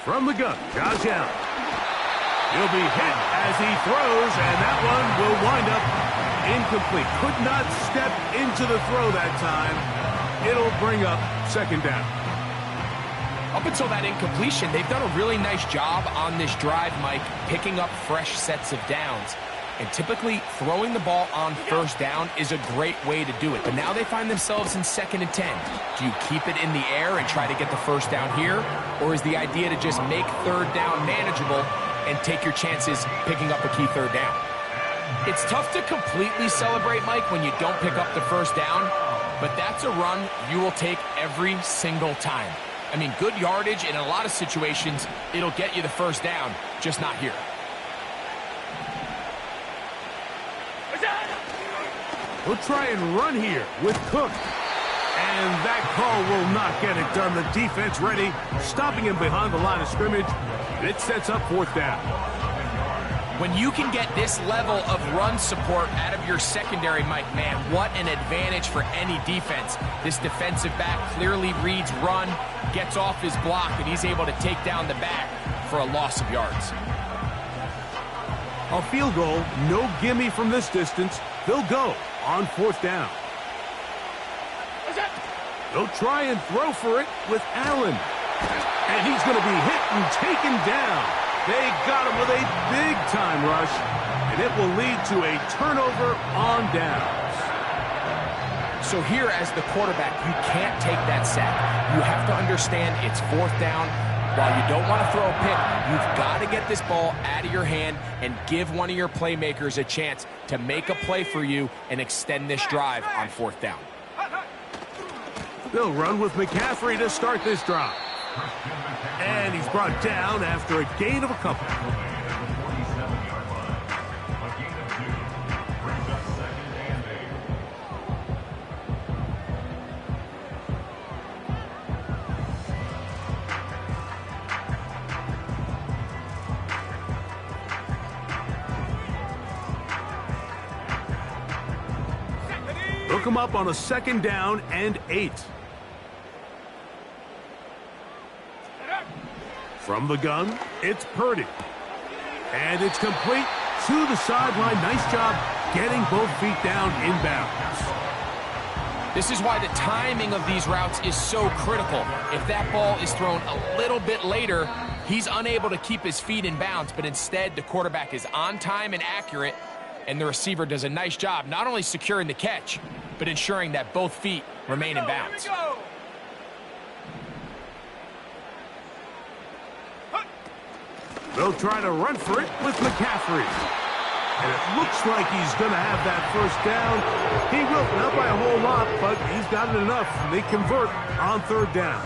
Speaker 8: From the gun, Josh Allen. He'll be hit as he throws, and that one will wind up incomplete. Could not step into the throw that time. It'll bring up 2nd down.
Speaker 9: Up until that incompletion, they've done a really nice job on this drive, Mike, picking up fresh sets of downs. And typically, throwing the ball on first down is a great way to do it. But now they find themselves in 2nd and 10. Do you keep it in the air and try to get the first down here? Or is the idea to just make third down manageable and take your chances picking up a key third down? It's tough to completely celebrate, Mike, when you don't pick up the first down. But that's a run you will take every single time. I mean, good yardage, and in a lot of situations, it'll get you the first down, just not here.
Speaker 8: We'll try and run here with Cook. And that call will not get it done. The defense ready, stopping him behind the line of scrimmage. It sets up 4th down.
Speaker 9: When you can get this level of run support out of your secondary, Mike, man, what an advantage for any defense. This defensive back clearly reads run, gets off his block, and he's able to take down the back for a loss of yards.
Speaker 8: A field goal, no gimme from this distance. They'll go on 4th down. They'll try and throw for it with Allen. And he's going to be hit and taken down. They got him with a big-time rush, and it will lead to a turnover on downs.
Speaker 9: So here, as the quarterback, you can't take that sack. You have to understand it's 4th down. While you don't want to throw a pick, you've got to get this ball out of your hand and give one of your playmakers a chance to make a play for you and extend this drive on 4th down.
Speaker 8: They'll run with McCaffrey to start this drive. And he's brought down after a gain of a couple. Hook him up on a 2nd down and 8. From the gun, it's Purdy. And it's complete to the sideline. Nice job getting both feet down inbounds.
Speaker 9: This is why the timing of these routes is so critical. If that ball is thrown a little bit later, he's unable to keep his feet in bounds, but instead the quarterback is on time and accurate, and the receiver does a nice job not only securing the catch, but ensuring that both feet remain in bounds.
Speaker 8: They'll try to run for it with McCaffrey. And it looks like he's going to have that first down. He will, not by a whole lot, but he's got it enough. They convert on 3rd down.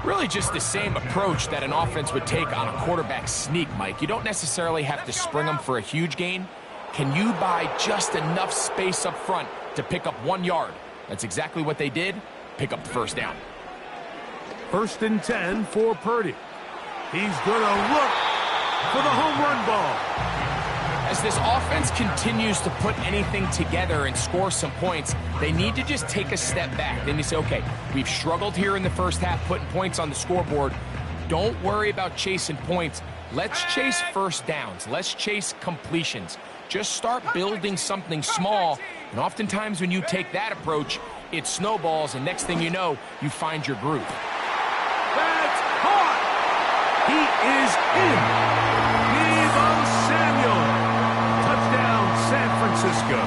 Speaker 9: Really just the same approach that an offense would take on a quarterback sneak, Mike. You don't necessarily have to spring them for a huge gain. Can you buy just enough space up front to pick up 1 yard? That's exactly what they did. Pick up the first down.
Speaker 8: 1st and 10 for Purdy. He's going to look for the home run ball.
Speaker 9: As this offense continues to put anything together and score some points, they need to just take a step back. Then you say, okay, we've struggled here in the first half putting points on the scoreboard. Don't worry about chasing points. Let's chase first downs. Let's chase completions. Just start building something small, and oftentimes when you take that approach, it snowballs, and next thing you know, you find your groove.
Speaker 8: That's caught! He is in! Deebo Samuel! Touchdown, San Francisco.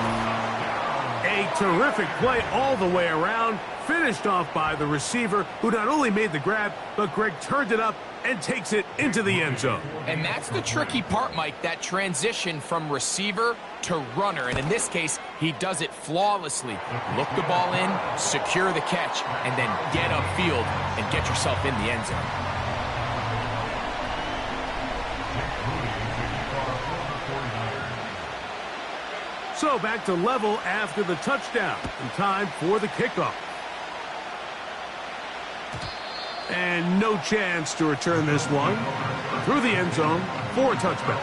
Speaker 8: A terrific play all the way around, finished off by the receiver, who not only made the grab, but Greg turned it up and takes it into the end zone.
Speaker 9: And that's the tricky part, Mike, that transition from receiver to runner. And in this case, he does it flawlessly. Look the ball in, secure the catch, and then get upfield and get yourself in the end zone.
Speaker 8: So back to level after the touchdown, and time for the kickoff. And no chance to return this one through the end zone for a touchback.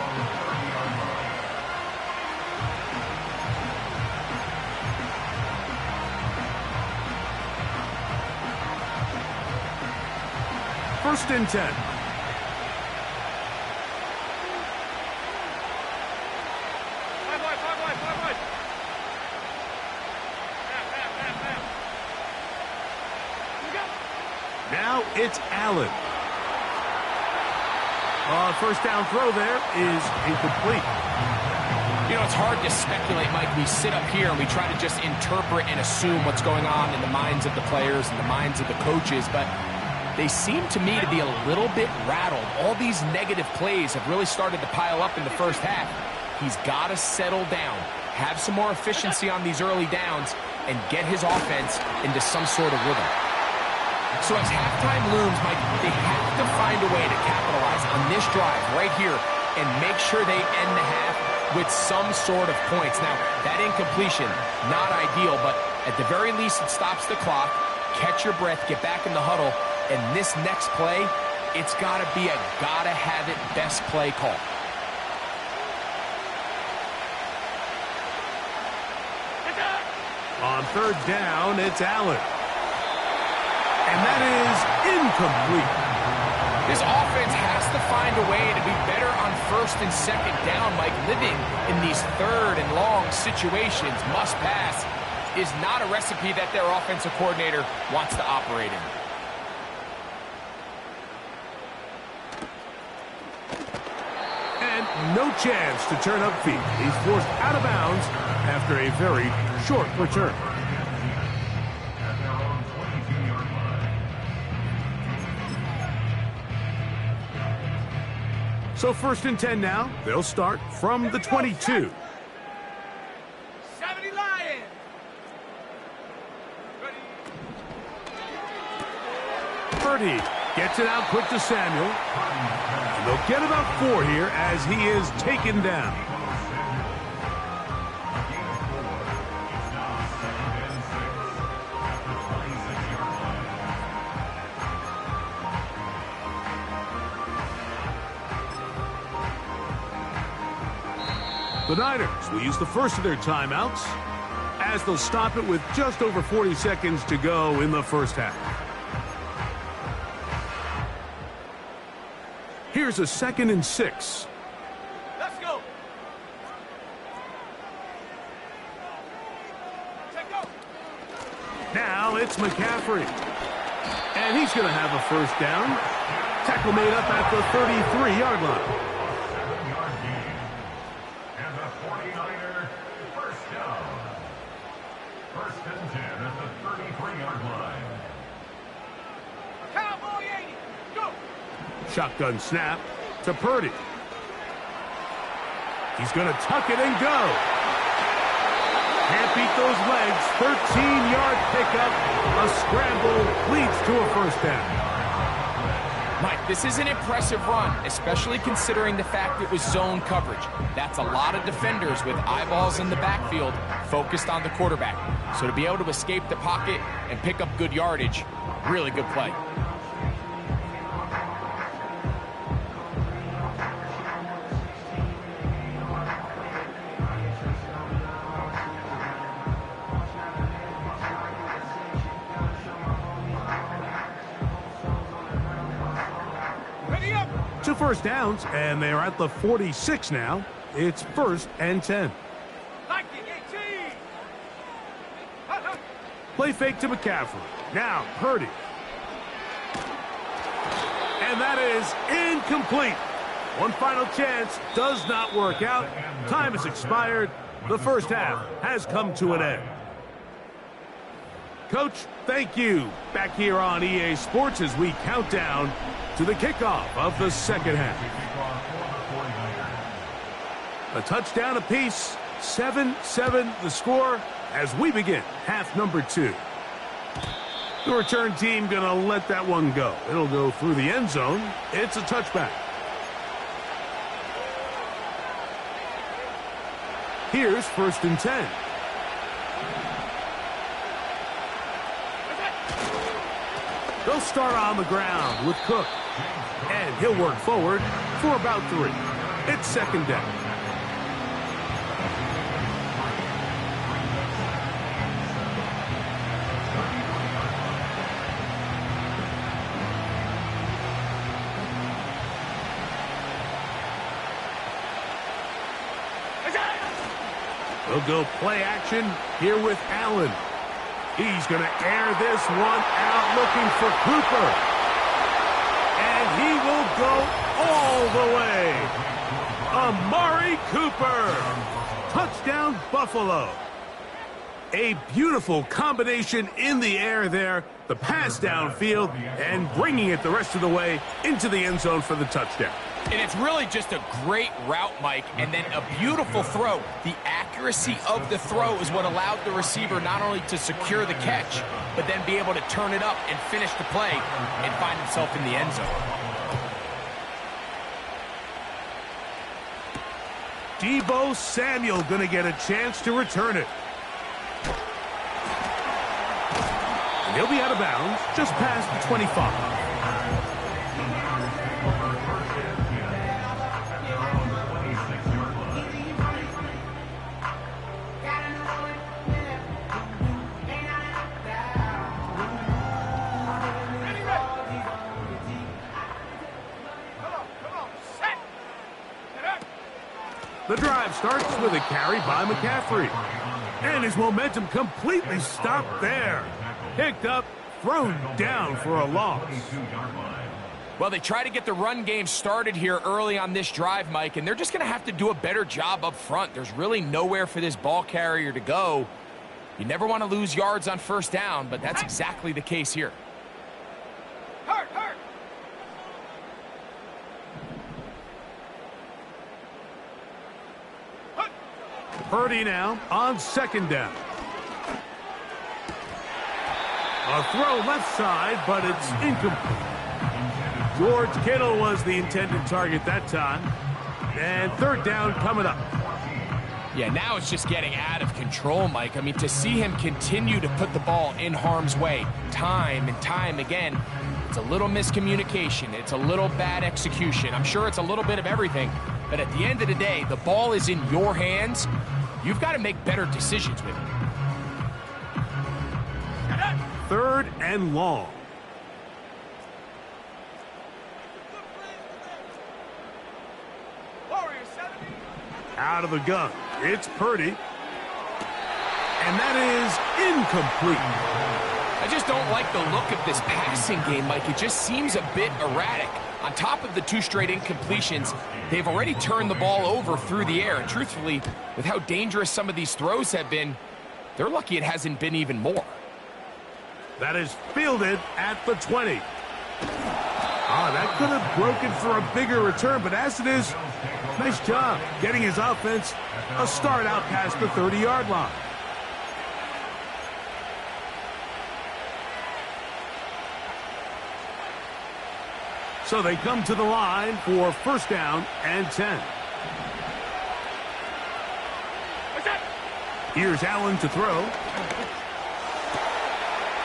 Speaker 8: First and 10. Now it's Allen. First down throw there is incomplete.
Speaker 9: You know, it's hard to speculate, Mike. We sit up here and we try to just interpret and assume what's going on in the minds of the players and the minds of the coaches, but they seem to me to be a little bit rattled. All these negative plays have really started to pile up in the first half. He's got to settle down, have some more efficiency on these early downs, and get his offense into some sort of rhythm. So as halftime looms, Mike, they have to find a way to capitalize on this drive right here and make sure they end the half with some sort of points. Now, that incompletion, not ideal, but at the very least it stops the clock. Catch your breath, get back in the huddle, and this next play, it's got to be a gotta-have-it best play call.
Speaker 8: On third down, it's Allen. And that is incomplete.
Speaker 9: This offense has to find a way to be better on first and second down, Mike. Living in these third and long situations, must pass, is not a recipe that their offensive coordinator wants to operate in.
Speaker 8: And no chance to turn upfield. He's forced out of bounds after a very short return. So first and 10 now. They'll start from the 22.
Speaker 4: 70 Lions.
Speaker 8: Purdy gets it out quick to Samuel. And they'll get about 4 here as he is taken down. The Niners will use the first of their timeouts as they'll stop it with just over 40 seconds to go in the first half. Here's a 2nd and 6.
Speaker 4: Let's go.
Speaker 8: Now it's McCaffrey. And he's going to have a first down. Tackle made up at the 33-yard line. Shotgun snap to Purdy. He's going to tuck it and go. Can't beat those legs. 13-yard pickup. A scramble leads to a first down.
Speaker 9: Mike, this is an impressive run, especially considering the fact it was zone coverage. That's a lot of defenders with eyeballs in the backfield focused on the quarterback. So to be able to escape the pocket and pick up good yardage, really good play.
Speaker 8: first downs, and they're at the 46 now. It's 1st and 10. Play fake to McCaffrey. Now Purdy. And that is incomplete. One final chance does not work out. Time has expired. The first half has come to an end. Coach, thank you. Back here on EA Sports as we count down to the kickoff of the second half. A touchdown apiece. 7-7 the score as we begin half number 2. The return team going to let that one go. It'll go through the end zone. It's a touchback. Here's 1st and 10. They'll start on the ground with Cook. And he'll work forward for about 3. It's 2nd down. They'll go play action here with Allen. He's going to air this one out looking for Cooper. And he will go all the way. Amari Cooper. Touchdown, Buffalo. A beautiful combination in the air there. The pass downfield and bringing it the rest of the way into the end zone for the touchdown.
Speaker 9: And it's really just a great route, Mike, and then a beautiful throw. The accuracy of the throw is what allowed the receiver not only to secure the catch, but then be able to turn it up and finish the play and find himself in the end zone.
Speaker 8: Deebo Samuel going to get a chance to return it. And he'll be out of bounds just past the 25. The drive starts with a carry by McCaffrey. And his momentum completely stopped there. Picked up, thrown down for a loss.
Speaker 9: Well, they try to get the run game started here early on this drive, Mike, and they're just going to have to do a better job up front. There's really nowhere for this ball carrier to go. You never want to lose yards on 1st down, but that's exactly the case here.
Speaker 8: Purdy now on 2nd down. A throw left side, but it's incomplete. George Kittle was the intended target that time. And 3rd down coming up.
Speaker 9: Yeah, now it's just getting out of control, Mike. I mean, to see him continue to put the ball in harm's way time and time again, it's a little miscommunication. It's a little bad execution. I'm sure it's a little bit of everything. But at the end of the day, the ball is in your hands. You've got to make better decisions with it.
Speaker 8: 3rd and long. Out of the gun. It's Purdy. And that is incomplete.
Speaker 9: I just don't like the look of this passing game, Mike. It just seems a bit erratic. On top of the 2 straight incompletions, they've already turned the ball over through the air. And truthfully, with how dangerous some of these throws have been, they're lucky it hasn't been even more.
Speaker 8: That is fielded at the 20. That could have broken for a bigger return, but as it is, nice job getting his offense a start out past the 30-yard line. So they come to the line for 1st down and 10. Here's Allen to throw.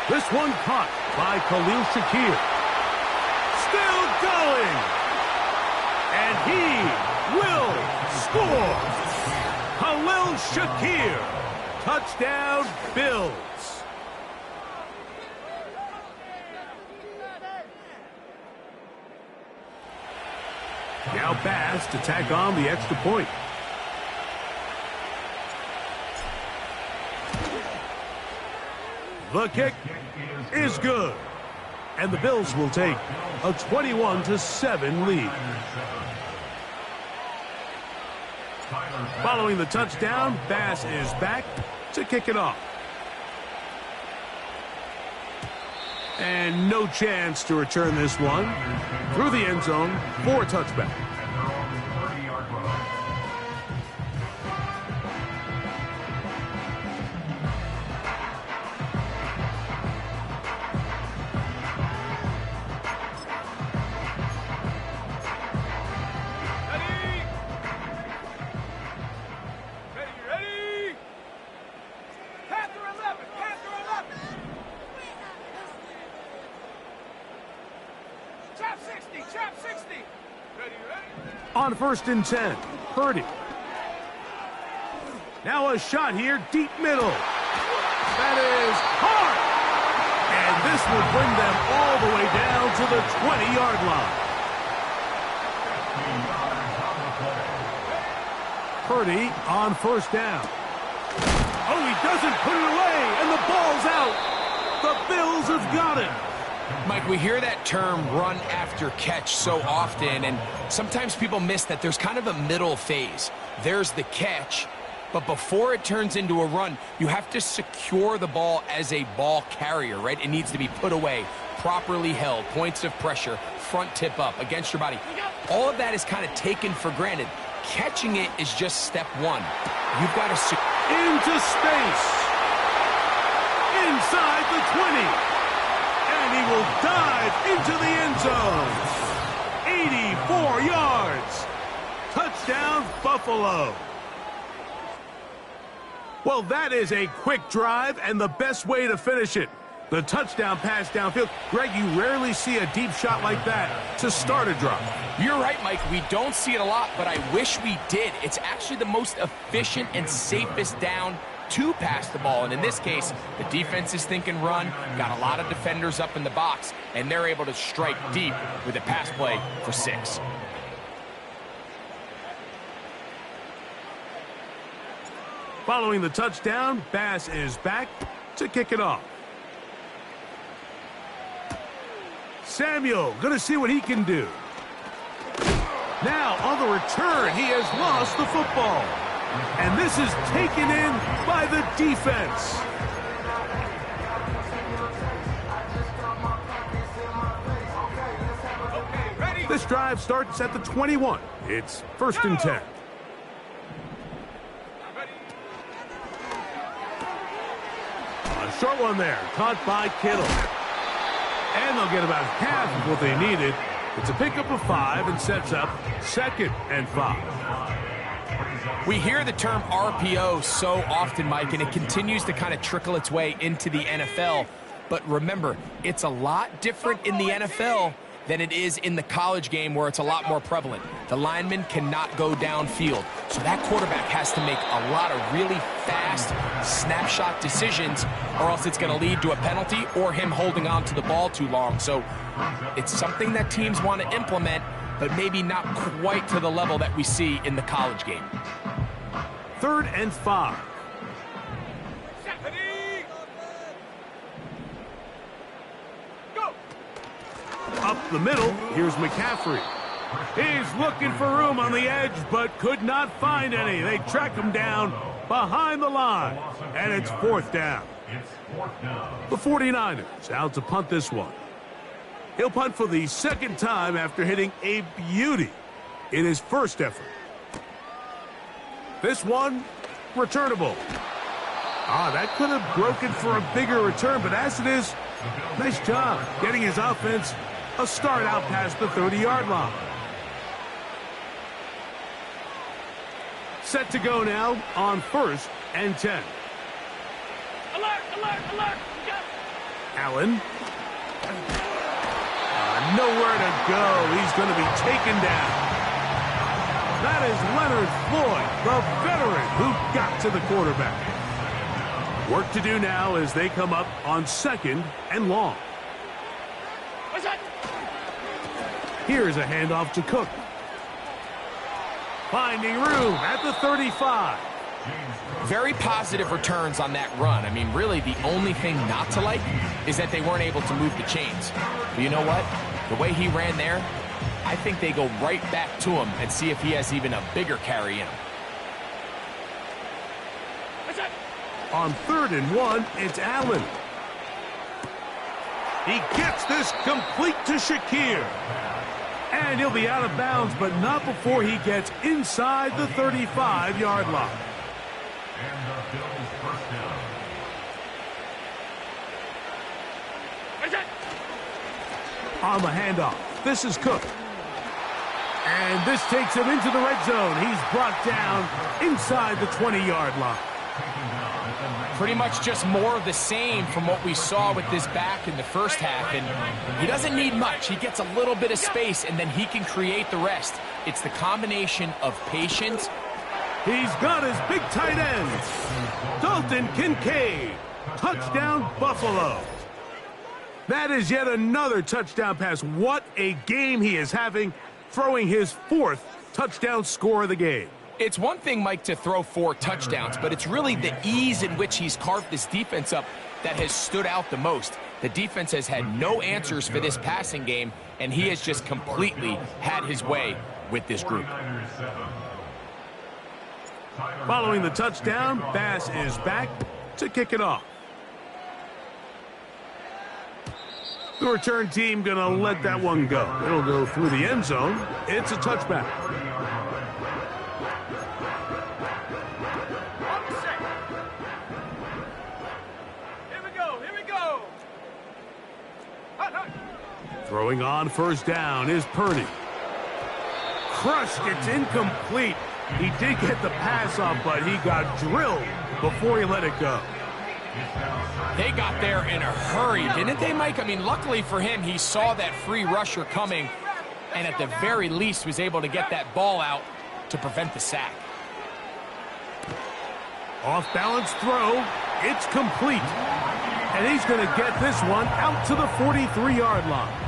Speaker 8: This one caught by Khalil Shakir. Still going. And he will score. Khalil Shakir. Touchdown, Bills. Now Bass to tack on the extra point. The kick is good. And the Bills will take a 21-7 lead. Following the touchdown, Bass is back to kick it off. And no chance to return this one through the end zone for a touchback. On 1st and 10, Purdy. Now a shot here, deep middle. That is hard. And this will bring them all the way down to the 20-yard line. Purdy on 1st down. Oh, he doesn't put it away, and the ball's out. The Bills have got it.
Speaker 9: Mike, we hear that term run after catch so often, and sometimes people miss that there's kind of a middle phase. There's the catch, but before it turns into a run, you have to secure the ball as a ball carrier, right? It needs to be put away, properly held, points of pressure, front tip up against your body. All of that is kind of taken for granted. Catching it is just step one. You've got to
Speaker 8: into space. Inside the 20. And he will dive into the end zone. 84 yards. Touchdown, Buffalo. Well, that is a quick drive and the best way to finish it. The touchdown pass downfield. Greg, you rarely see a deep shot like that to start a drive.
Speaker 9: You're right, Mike. We don't see it a lot, but I wish we did. It's actually the most efficient and safest down to pass the ball. And in this case, the defense is thinking run, got a lot of defenders up in the box, and they're able to strike deep with a pass play for 6.
Speaker 8: Following the touchdown, Bass is back to kick it off. Samuel going to see what he can do. Now on the return, he has lost the football. And this is taken in by the defense. This drive starts at the 21. It's 1st and 10. A short one there, caught by Kittle. And they'll get about half of what they needed. It's a pickup of 5 and sets up 2nd and 5.
Speaker 9: We hear the term RPO so often, Mike, and it continues to kind of trickle its way into the NFL. But remember, it's a lot different in the NFL than it is in the college game where it's a lot more prevalent. The lineman cannot go downfield, so that quarterback has to make a lot of really fast snapshot decisions, or else it's going to lead to a penalty or him holding on to the ball too long. So it's something that teams want to implement, but maybe not quite to the level that we see in the college game.
Speaker 8: 3rd and 5. Up the middle, here's McCaffrey. He's looking for room on the edge, but could not find any. They track him down behind the line, and it's 4th down. The 49ers out to punt this one. He'll punt for the 2nd time after hitting a beauty in his first effort. This one, returnable. That could have broken for a bigger return, but as it is, nice job getting his offense a start out past the 30-yard line. Set to go now on 1st and 10.
Speaker 4: Alert, alert, alert.
Speaker 8: Allen. Nowhere to go. He's going to be taken down. That is Leonard Floyd, the veteran who got to the quarterback. Work to do now as they come up on 2nd and long.
Speaker 4: What's that?
Speaker 8: Here's a handoff to Cook. Finding room at the 35.
Speaker 9: Very positive returns on that run. I mean, really, the only thing not to like is that they weren't able to move the chains. But you know what? The way he ran there, I think they go right back to him and see if he has even a bigger carry in him.
Speaker 8: On 3rd and 1, it's Allen. He gets this complete to Shakir. And he'll be out of bounds, but not before he gets inside the 35-yard line.
Speaker 2: And the Bills first down.
Speaker 8: On the handoff, this is Cook. And this takes him into the red zone. He's brought down inside the 20-yard line.
Speaker 9: Pretty much just more of the same from what we saw with this back in the first half. And he doesn't need much. He gets a little bit of space, and then he can create the rest. It's the combination of patience.
Speaker 8: He's got his big tight end, Dalton Kincaid. Touchdown, Buffalo. That is yet another touchdown pass. What a game he is having, throwing his 4th touchdown score of the game.
Speaker 9: It's one thing, Mike, to throw 4 touchdowns, but it's really the ease in which he's carved this defense up that has stood out the most. The defense has had no answers for this passing game, and he has just completely had his way with this group.
Speaker 8: Following the touchdown, Bass is back to kick it off. The return team going to let that one go. It'll go through the end zone. It's a touchback. Throwing on 1st down is Purdy. Crushed, it's incomplete. He did get the pass off, but he got drilled before he let it go.
Speaker 9: They got there in a hurry, didn't they, Mike? I mean, luckily for him, he saw that free rusher coming, and at the very least was able to get that ball out to prevent the sack.
Speaker 8: Off-balance throw, it's complete. And he's going to get this one out to the 43-yard line.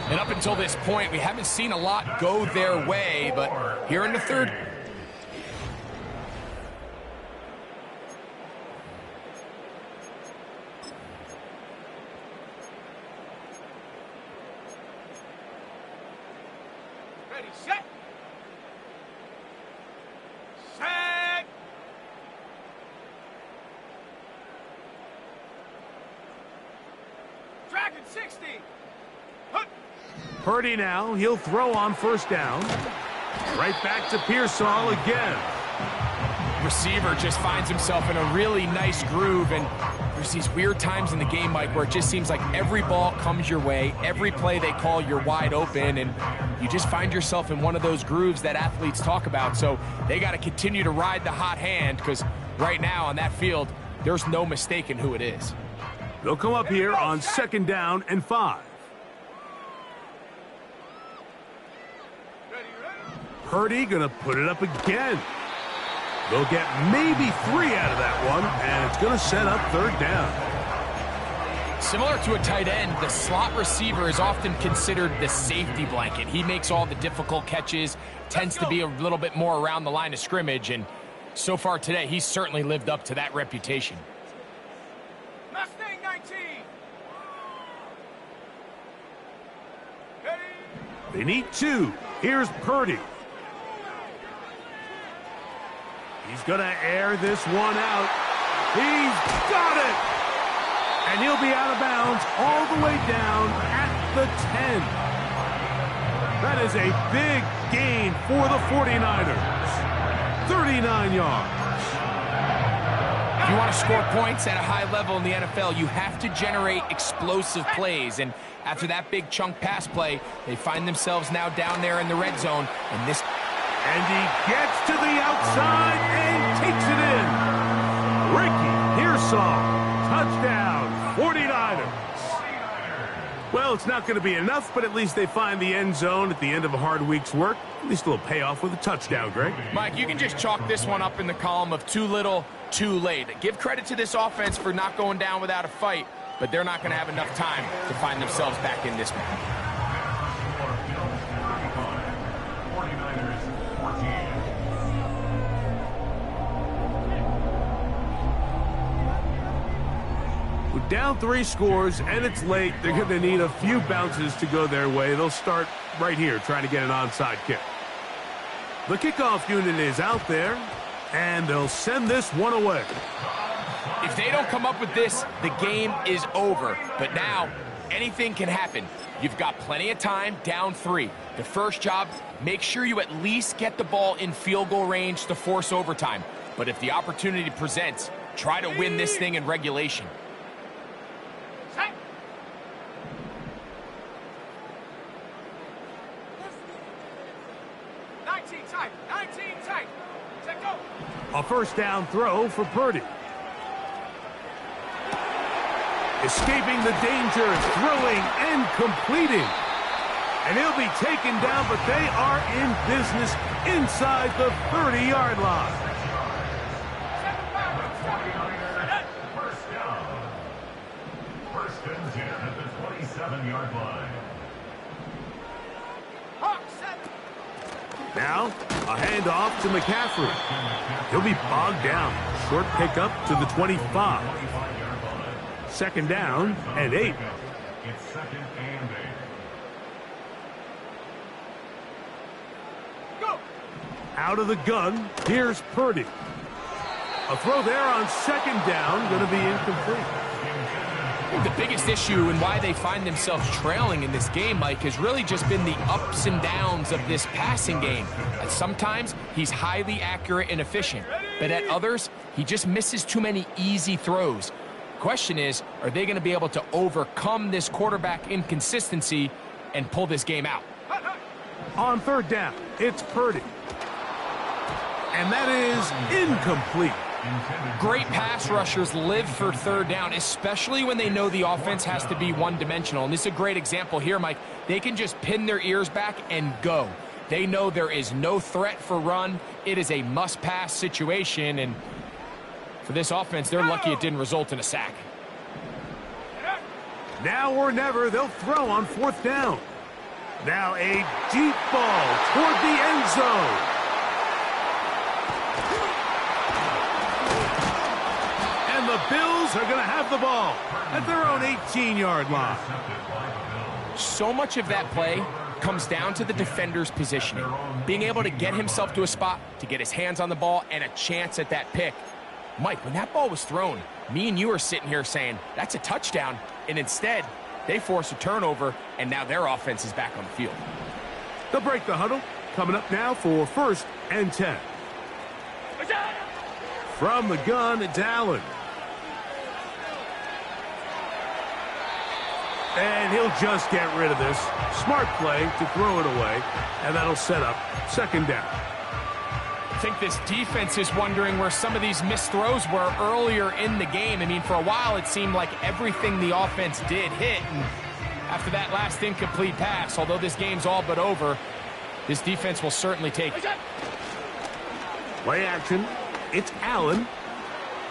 Speaker 9: And up until this point, we haven't seen a lot go their way, but here in the 3rd.
Speaker 4: Ready, set. Set. Dragon 60.
Speaker 8: Purdy now, he'll throw on 1st down. Right back to Pearsall again.
Speaker 9: Receiver just finds himself in a really nice groove, and there's these weird times in the game, Mike, where it just seems like every ball comes your way, every play they call, you're wide open, and you just find yourself in one of those grooves that athletes talk about. So they got to continue to ride the hot hand, because right now on that field, there's no mistaking who it is.
Speaker 8: They'll come up here on 2nd down and 5. Purdy going to put it up again. They'll get maybe 3 out of that one, and it's going to set up 3rd down.
Speaker 9: Similar to a tight end, the slot receiver is often considered the safety blanket. He makes all the difficult catches, tends to be a little bit more around the line of scrimmage, and so far today, he's certainly lived up to that reputation.
Speaker 4: Mustang 19.
Speaker 8: They need 2. Here's Purdy. He's going to air this one out. He's got it! And he'll be out of bounds all the way down at the 10. That is a big gain for the 49ers. 39 yards.
Speaker 9: If you want to score points at a high level in the NFL, you have to generate explosive plays. And after that big chunk pass play, they find themselves now down there in the red zone.
Speaker 8: And he gets to the outside and takes it in. Ricky Pearsall, touchdown, 49ers. Well, it's not going to be enough, but at least they find the end zone at the end of a hard week's work. At least a little payoff with a touchdown, Greg.
Speaker 9: Mike, you can just chalk this one up in the column of too little, too late. Give credit to this offense for not going down without a fight, but they're not going to have enough time to find themselves back in this one.
Speaker 8: down 3 scores, and it's late. They're going to need a few bounces to go their way. They'll start right here trying to get an onside kick. The kickoff unit is out there, and they'll send this one away.
Speaker 9: If they don't come up with this, the game is over. But now, anything can happen. You've got plenty of time, down 3. The first job, make sure you at least get the ball in field goal range to force overtime. But if the opportunity presents, try to win this thing in regulation.
Speaker 4: 19 tight. 19 tight. Check go.
Speaker 8: A first down throw for Purdy. Escaping the danger, throwing and completing. And he'll be taken down, but they are in business inside the 30-yard line.
Speaker 2: First down. First and 10 at the 27-yard line.
Speaker 8: Now, a handoff to McCaffrey. He'll be bogged down. Short pickup to the 25. Second down and 8.
Speaker 2: It's second and 8.
Speaker 4: Go.
Speaker 8: Out of the gun, here's Purdy. A throw there on second down, going to be incomplete.
Speaker 9: The biggest issue and why they find themselves trailing in this game, Mike, has really just been the ups and downs of this passing game. And sometimes he's highly accurate and efficient, but at others, he just misses too many easy throws. Question is, are they going to be able to overcome this quarterback inconsistency and pull this game out?
Speaker 8: On third down, it's Purdy. And that is incomplete.
Speaker 9: Great pass rushers live for third down, especially when they know the offense has to be one-dimensional. And this is a great example here, Mike. They can just pin their ears back and go. They know there is no threat for run. It is a must-pass situation, and for this offense, they're lucky it didn't result in a sack.
Speaker 8: Now or never, they'll throw on fourth down. Now a deep ball toward the end zone. And the Bills are going to have the ball at their own 18-yard line.
Speaker 9: So much of that play comes down to the defender's positioning. Being able to get himself to a spot, to get his hands on the ball, and a chance at that pick. Mike, when that ball was thrown, me and you are sitting here saying, that's a touchdown. And instead, they force a turnover, and now their offense is back on the field.
Speaker 8: They'll break the huddle. Coming up now for first and 10. From the gun, it's Allen. And he'll just get rid of this. Smart play to throw it away, and that'll set up second down.
Speaker 9: I think this defense is wondering where some of these missed throws were earlier in the game. I mean, for a while, it seemed like everything the offense did hit. And after that last incomplete pass, although this game's all but over, this defense will certainly take it.
Speaker 8: Play action. It's Allen.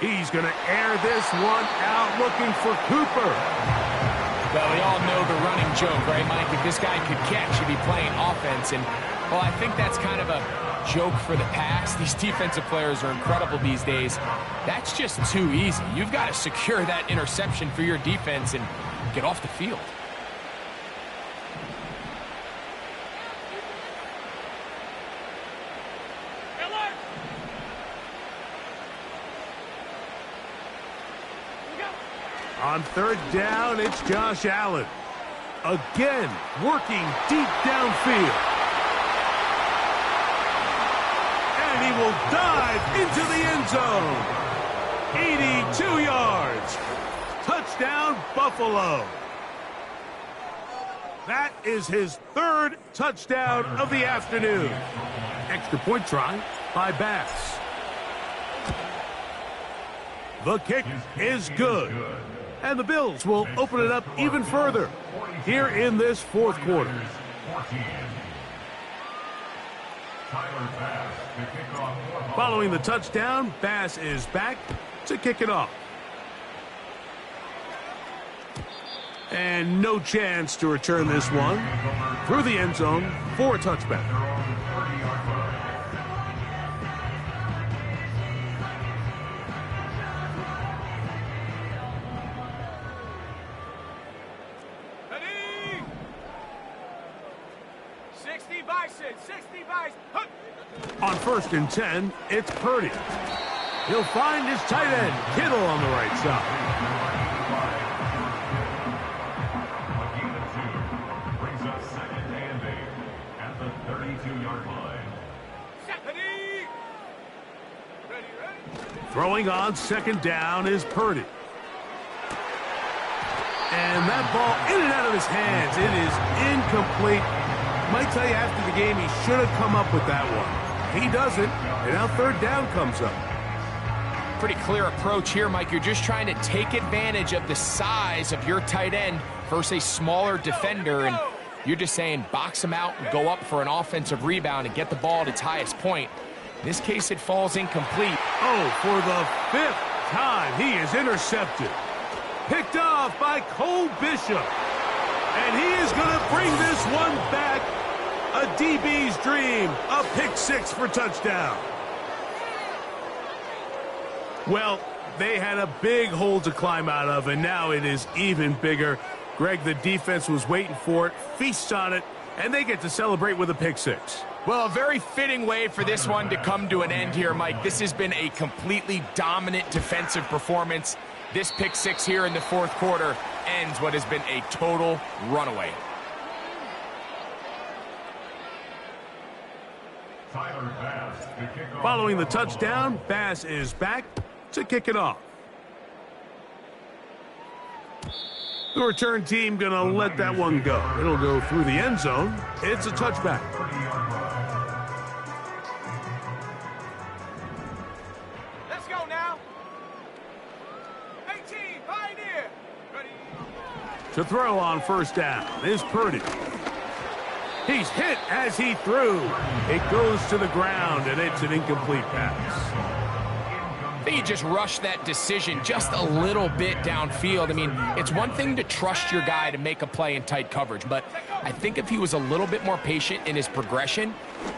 Speaker 8: He's going to air this one out, looking for Cooper.
Speaker 9: Well, we all know the running joke, right, Mike? If this guy could catch, he'd be playing offense. And, well, I think that's kind of a joke for the past. These defensive players are incredible these days. That's just too easy. You've got to secure that interception for your defense and get off the field.
Speaker 8: On third down, it's Josh Allen. Again, working deep downfield. And he will dive into the end zone. 82 yards. Touchdown, Buffalo. That is his third touchdown of the afternoon. Extra point try by Bass. The kick is good. And the Bills will open it up even further here in this fourth quarter. Following the touchdown, Bass is back to kick it off. And no chance to return this one through the end zone for a touchback. On 1st and 10, it's Purdy. He'll find his tight end, Kittle, on the right side.
Speaker 2: Brings up 2nd and 8 at the 32-yard line.
Speaker 8: Throwing on 2nd down is Purdy. And that ball in and out of his hands. It is incomplete. Might tell you after the game he should have come up with that one. He doesn't, and now 3rd down comes up.
Speaker 9: Pretty clear approach here, Mike. You're just trying to take advantage of the size of your tight end versus a smaller defender, and you're just saying box him out and go up for an offensive rebound and get the ball at its highest point. In this case, it falls incomplete.
Speaker 8: Oh, for the 5th time, he is intercepted. Picked off by Cole Bishop. And he is going to bring this one back. A DB's dream. A pick 6 for touchdown. Well, they had a big hole to climb out of, and now it is even bigger. Greg, the defense was waiting for it, feasts on it, and they get to celebrate with a pick 6.
Speaker 9: Well, a very fitting way for this one to come to an end here, Mike. This has been a completely dominant defensive performance. This pick 6 here in the 4th quarter ends what has been a total runaway.
Speaker 8: Following the touchdown, Bass is back to kick it off. The return team going to let that one go. It'll go through the end zone. It's a touchback.
Speaker 4: Let's go now. 18, Pioneer. Ready.
Speaker 8: To throw on 1st down is Purdy. He's hit as he threw. It goes to the ground, and it's an incomplete pass.
Speaker 9: I think he just rushed that decision just a little bit downfield. I mean, it's one thing to trust your guy to make a play in tight coverage, but I think if he was a little bit more patient in his progression,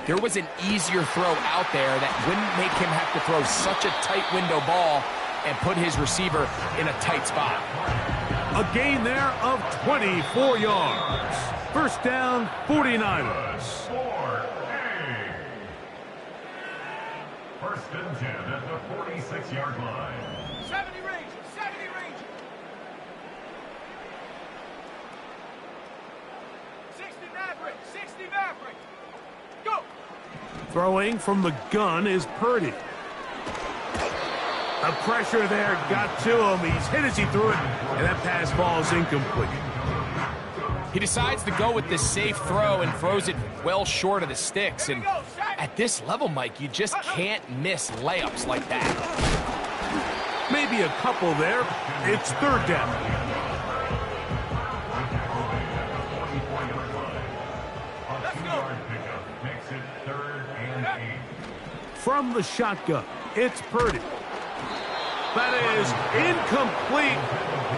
Speaker 9: there was an easier throw out there that wouldn't make him have to throw such a tight window ball and put his receiver in a tight spot.
Speaker 8: A gain there of 24 yards. 1st down, 49ers.
Speaker 2: 1st and 10 at the 46-yard line.
Speaker 4: 70 range, 70 range. 60 Maverick, 60 Maverick. Go.
Speaker 8: Throwing from the gun is Purdy. The pressure there got to him. He's hit as he threw it, and that pass ball is incomplete.
Speaker 9: He decides to go with this safe throw and throws it well short of the sticks. And at this level, Mike, you just can't miss layups like that.
Speaker 8: Maybe a couple there. It's 3rd down.
Speaker 2: Makes it 3rd and 8.
Speaker 8: From the shotgun, it's Purdy. That is incomplete.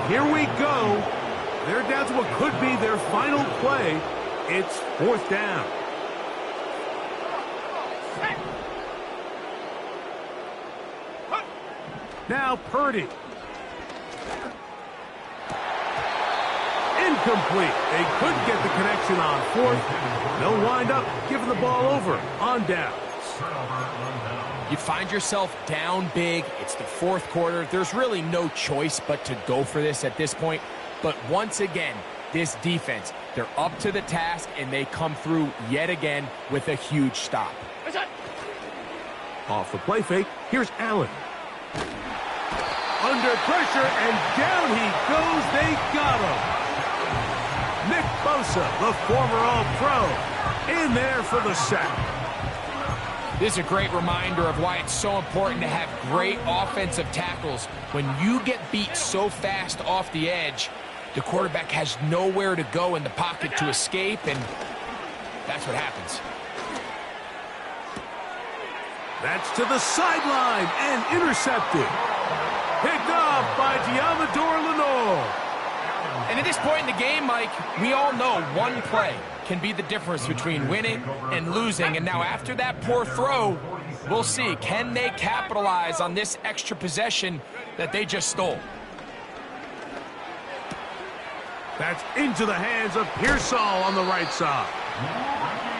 Speaker 8: Here we go. They're down to what could be their final play. It's 4th down. Now Purdy. Incomplete. They couldn't get the connection on 4th. They'll wind up giving the ball over on downs.
Speaker 9: You find yourself down big. It's the 4th quarter. There's really no choice but to go for this at this point. But once again, this defense, they're up to the task, and they come through yet again with a huge stop.
Speaker 8: Off the play fake, here's Allen. Under pressure, and down he goes. They got him. Nick Bosa, the former All-Pro, in there for the sack.
Speaker 9: This is a great reminder of why it's so important to have great offensive tackles. When you get beat so fast off the edge, the quarterback has nowhere to go in the pocket to escape, and that's what happens.
Speaker 8: That's to the sideline and intercepted. Picked off by Diamador Lenore.
Speaker 9: And at this point in the game, Mike, we all know one play can be the difference between winning and losing. And now after that poor throw, we'll see, can they capitalize on this extra possession that they just stole?
Speaker 8: That's into the hands of Pearsall on the right side.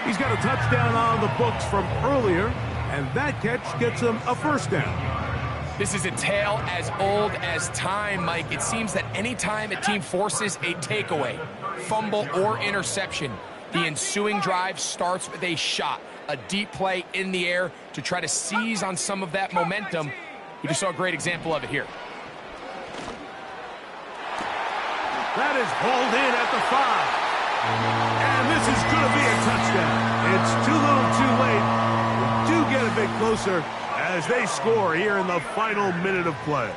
Speaker 8: He's got a touchdown on the books from earlier, and that catch gets him a first down.
Speaker 9: This is a tale as old as time, Mike. It seems that any time a team forces a takeaway, fumble, or interception, the ensuing drive starts with a shot, a deep play in the air to try to seize on some of that momentum. We just saw a great example of it here.
Speaker 8: That is hauled in at the 5. And this is going to be a touchdown. It's too little too late. We do get a bit closer as they score here in the final minute of play.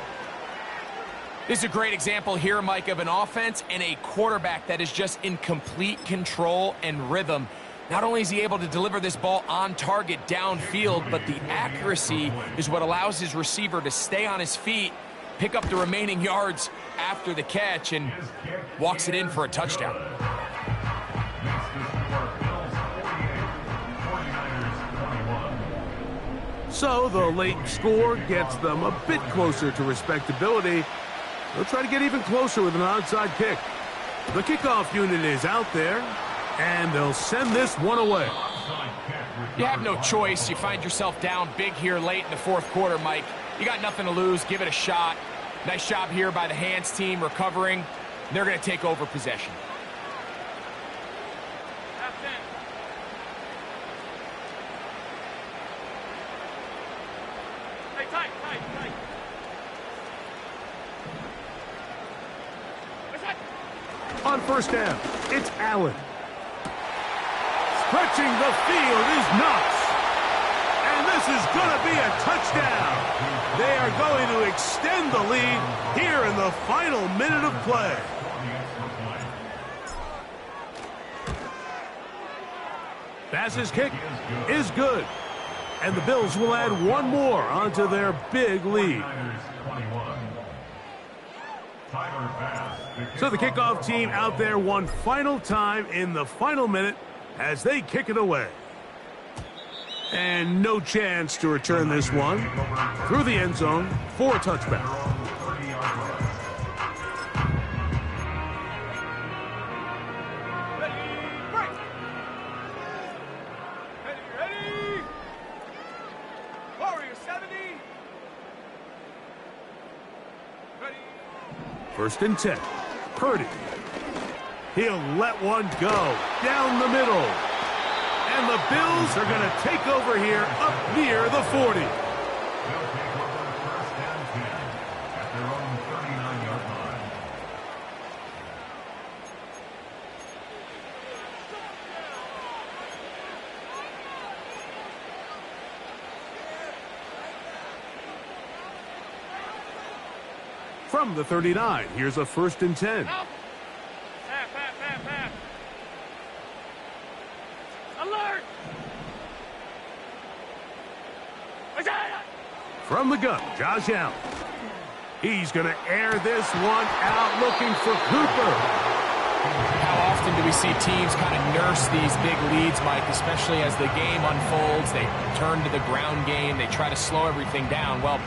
Speaker 9: This is a great example here, Mike, of an offense and a quarterback that is just in complete control and rhythm. Not only is he able to deliver this ball on target downfield, but the accuracy is what allows his receiver to stay on his feet, pick up the remaining yards after the catch, and walks it in for a touchdown.
Speaker 8: So the late score gets them a bit closer to respectability. They'll try to get even closer with an onside kick. The kickoff unit is out there, and they'll send this one away.
Speaker 9: You have no choice. You find yourself down big here late in the fourth quarter, Mike. You got nothing to lose. Give it a shot. Nice job here by the hands team recovering. They're going to take over possession.
Speaker 8: On first down, it's Allen. Stretching the field is Knox. And this is going to be a touchdown. They are going to extend the lead here in the final minute of play. Bass's kick is good. And the Bills will add one more onto their big lead. So the kickoff team out there one final time in the final minute as they kick it away. And no chance to return this one through the end zone for a touchback.
Speaker 4: Ready? Warrior 70. Ready?
Speaker 8: First and 10. Purdy. He'll let one go down the middle. And the Bills are going to take over here up near the 40.
Speaker 2: They'll take over first and 10 at their own 39-yard line.
Speaker 8: From the 39, here's a first and 10.
Speaker 4: Pass. Alert!
Speaker 8: From the gun, Josh Allen. He's going to air this one out looking for Cooper.
Speaker 9: How often do we see teams kind of nurse these big leads, Mike, especially as the game unfolds? They turn to the ground game. They try to slow everything down. Well,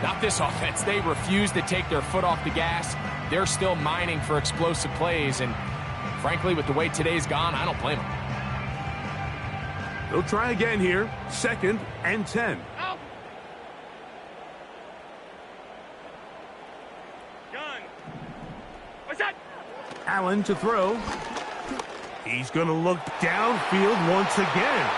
Speaker 9: not this offense. They refuse to take their foot off the gas. They're still mining for explosive plays, and frankly, with the way today's gone, I don't blame them.
Speaker 8: They'll try again here. Second and 10.
Speaker 4: Out. Gun. What's that?
Speaker 8: Allen to throw. He's going to look downfield once again.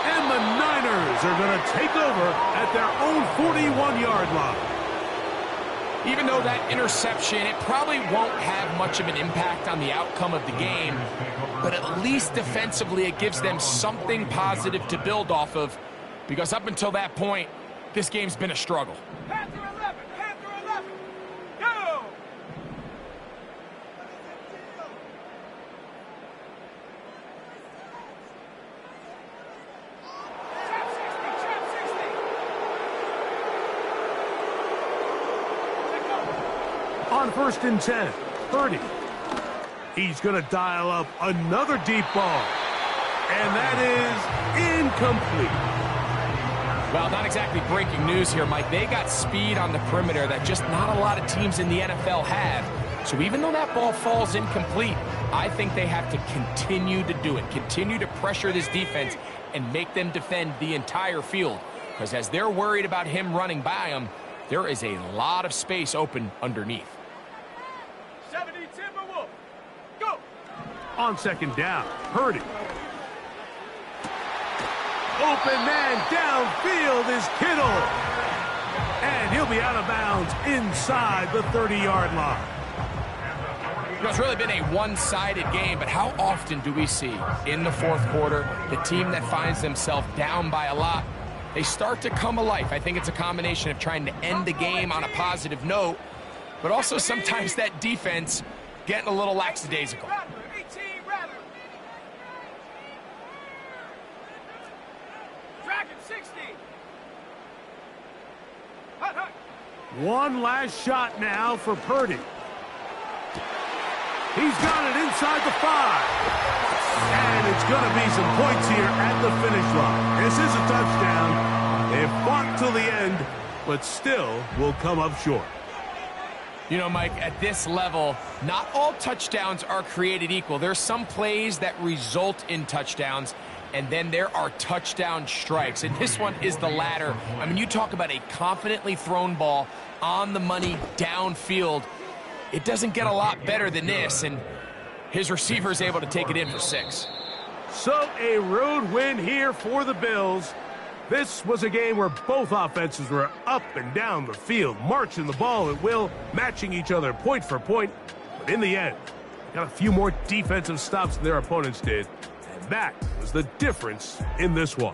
Speaker 8: And the Niners are going to take over at their own 41-yard line.
Speaker 9: Even though that interception, it probably won't have much of an impact on the outcome of the game, but at least defensively it gives them something positive to build off of, because up until that point, this game's been a struggle.
Speaker 4: Panther 11. Panther 11. Go. Trap 60.
Speaker 8: On first and 10, Purdy. He's going to dial up another deep ball. And that is incomplete.
Speaker 9: Well, not exactly breaking news here, Mike. They got speed on the perimeter that just not a lot of teams in the NFL have. So even though that ball falls incomplete, I think they have to continue to do it, continue to pressure this defense and make them defend the entire field. Because as they're worried about him running by them, there is a lot of space open underneath.
Speaker 4: 70 Timberwolves. Go.
Speaker 8: On second down, Purdy. Open man downfield is Kittle. And he'll be out of bounds inside the 30-yard line.
Speaker 9: You know, it's really been a one-sided game, but how often do we see in the fourth quarter the team that finds themselves down by a lot, they start to come alive? I think it's a combination of trying to end the game on a positive note, but also sometimes that defense getting a little lackadaisical.
Speaker 4: 18 Rattler. Dragon 60. Hut, hut.
Speaker 8: One last shot now for Purdy. He's got it inside the 5. And it's going to be some points here at the finish line. This is a touchdown. They fought till the end, but still will come up short.
Speaker 9: You know, Mike, at this level, not all touchdowns are created equal. There's some plays that result in touchdowns, and then there are touchdown strikes. And this one is the latter. I mean, you talk about a confidently thrown ball on the money downfield. It doesn't get a lot better than this, and his receiver is able to take it in for 6.
Speaker 8: So a road win here for the Bills. This was a game where both offenses were up and down the field, marching the ball at will, matching each other point for point. But in the end, got a few more defensive stops than their opponents did. And that was the difference in this one.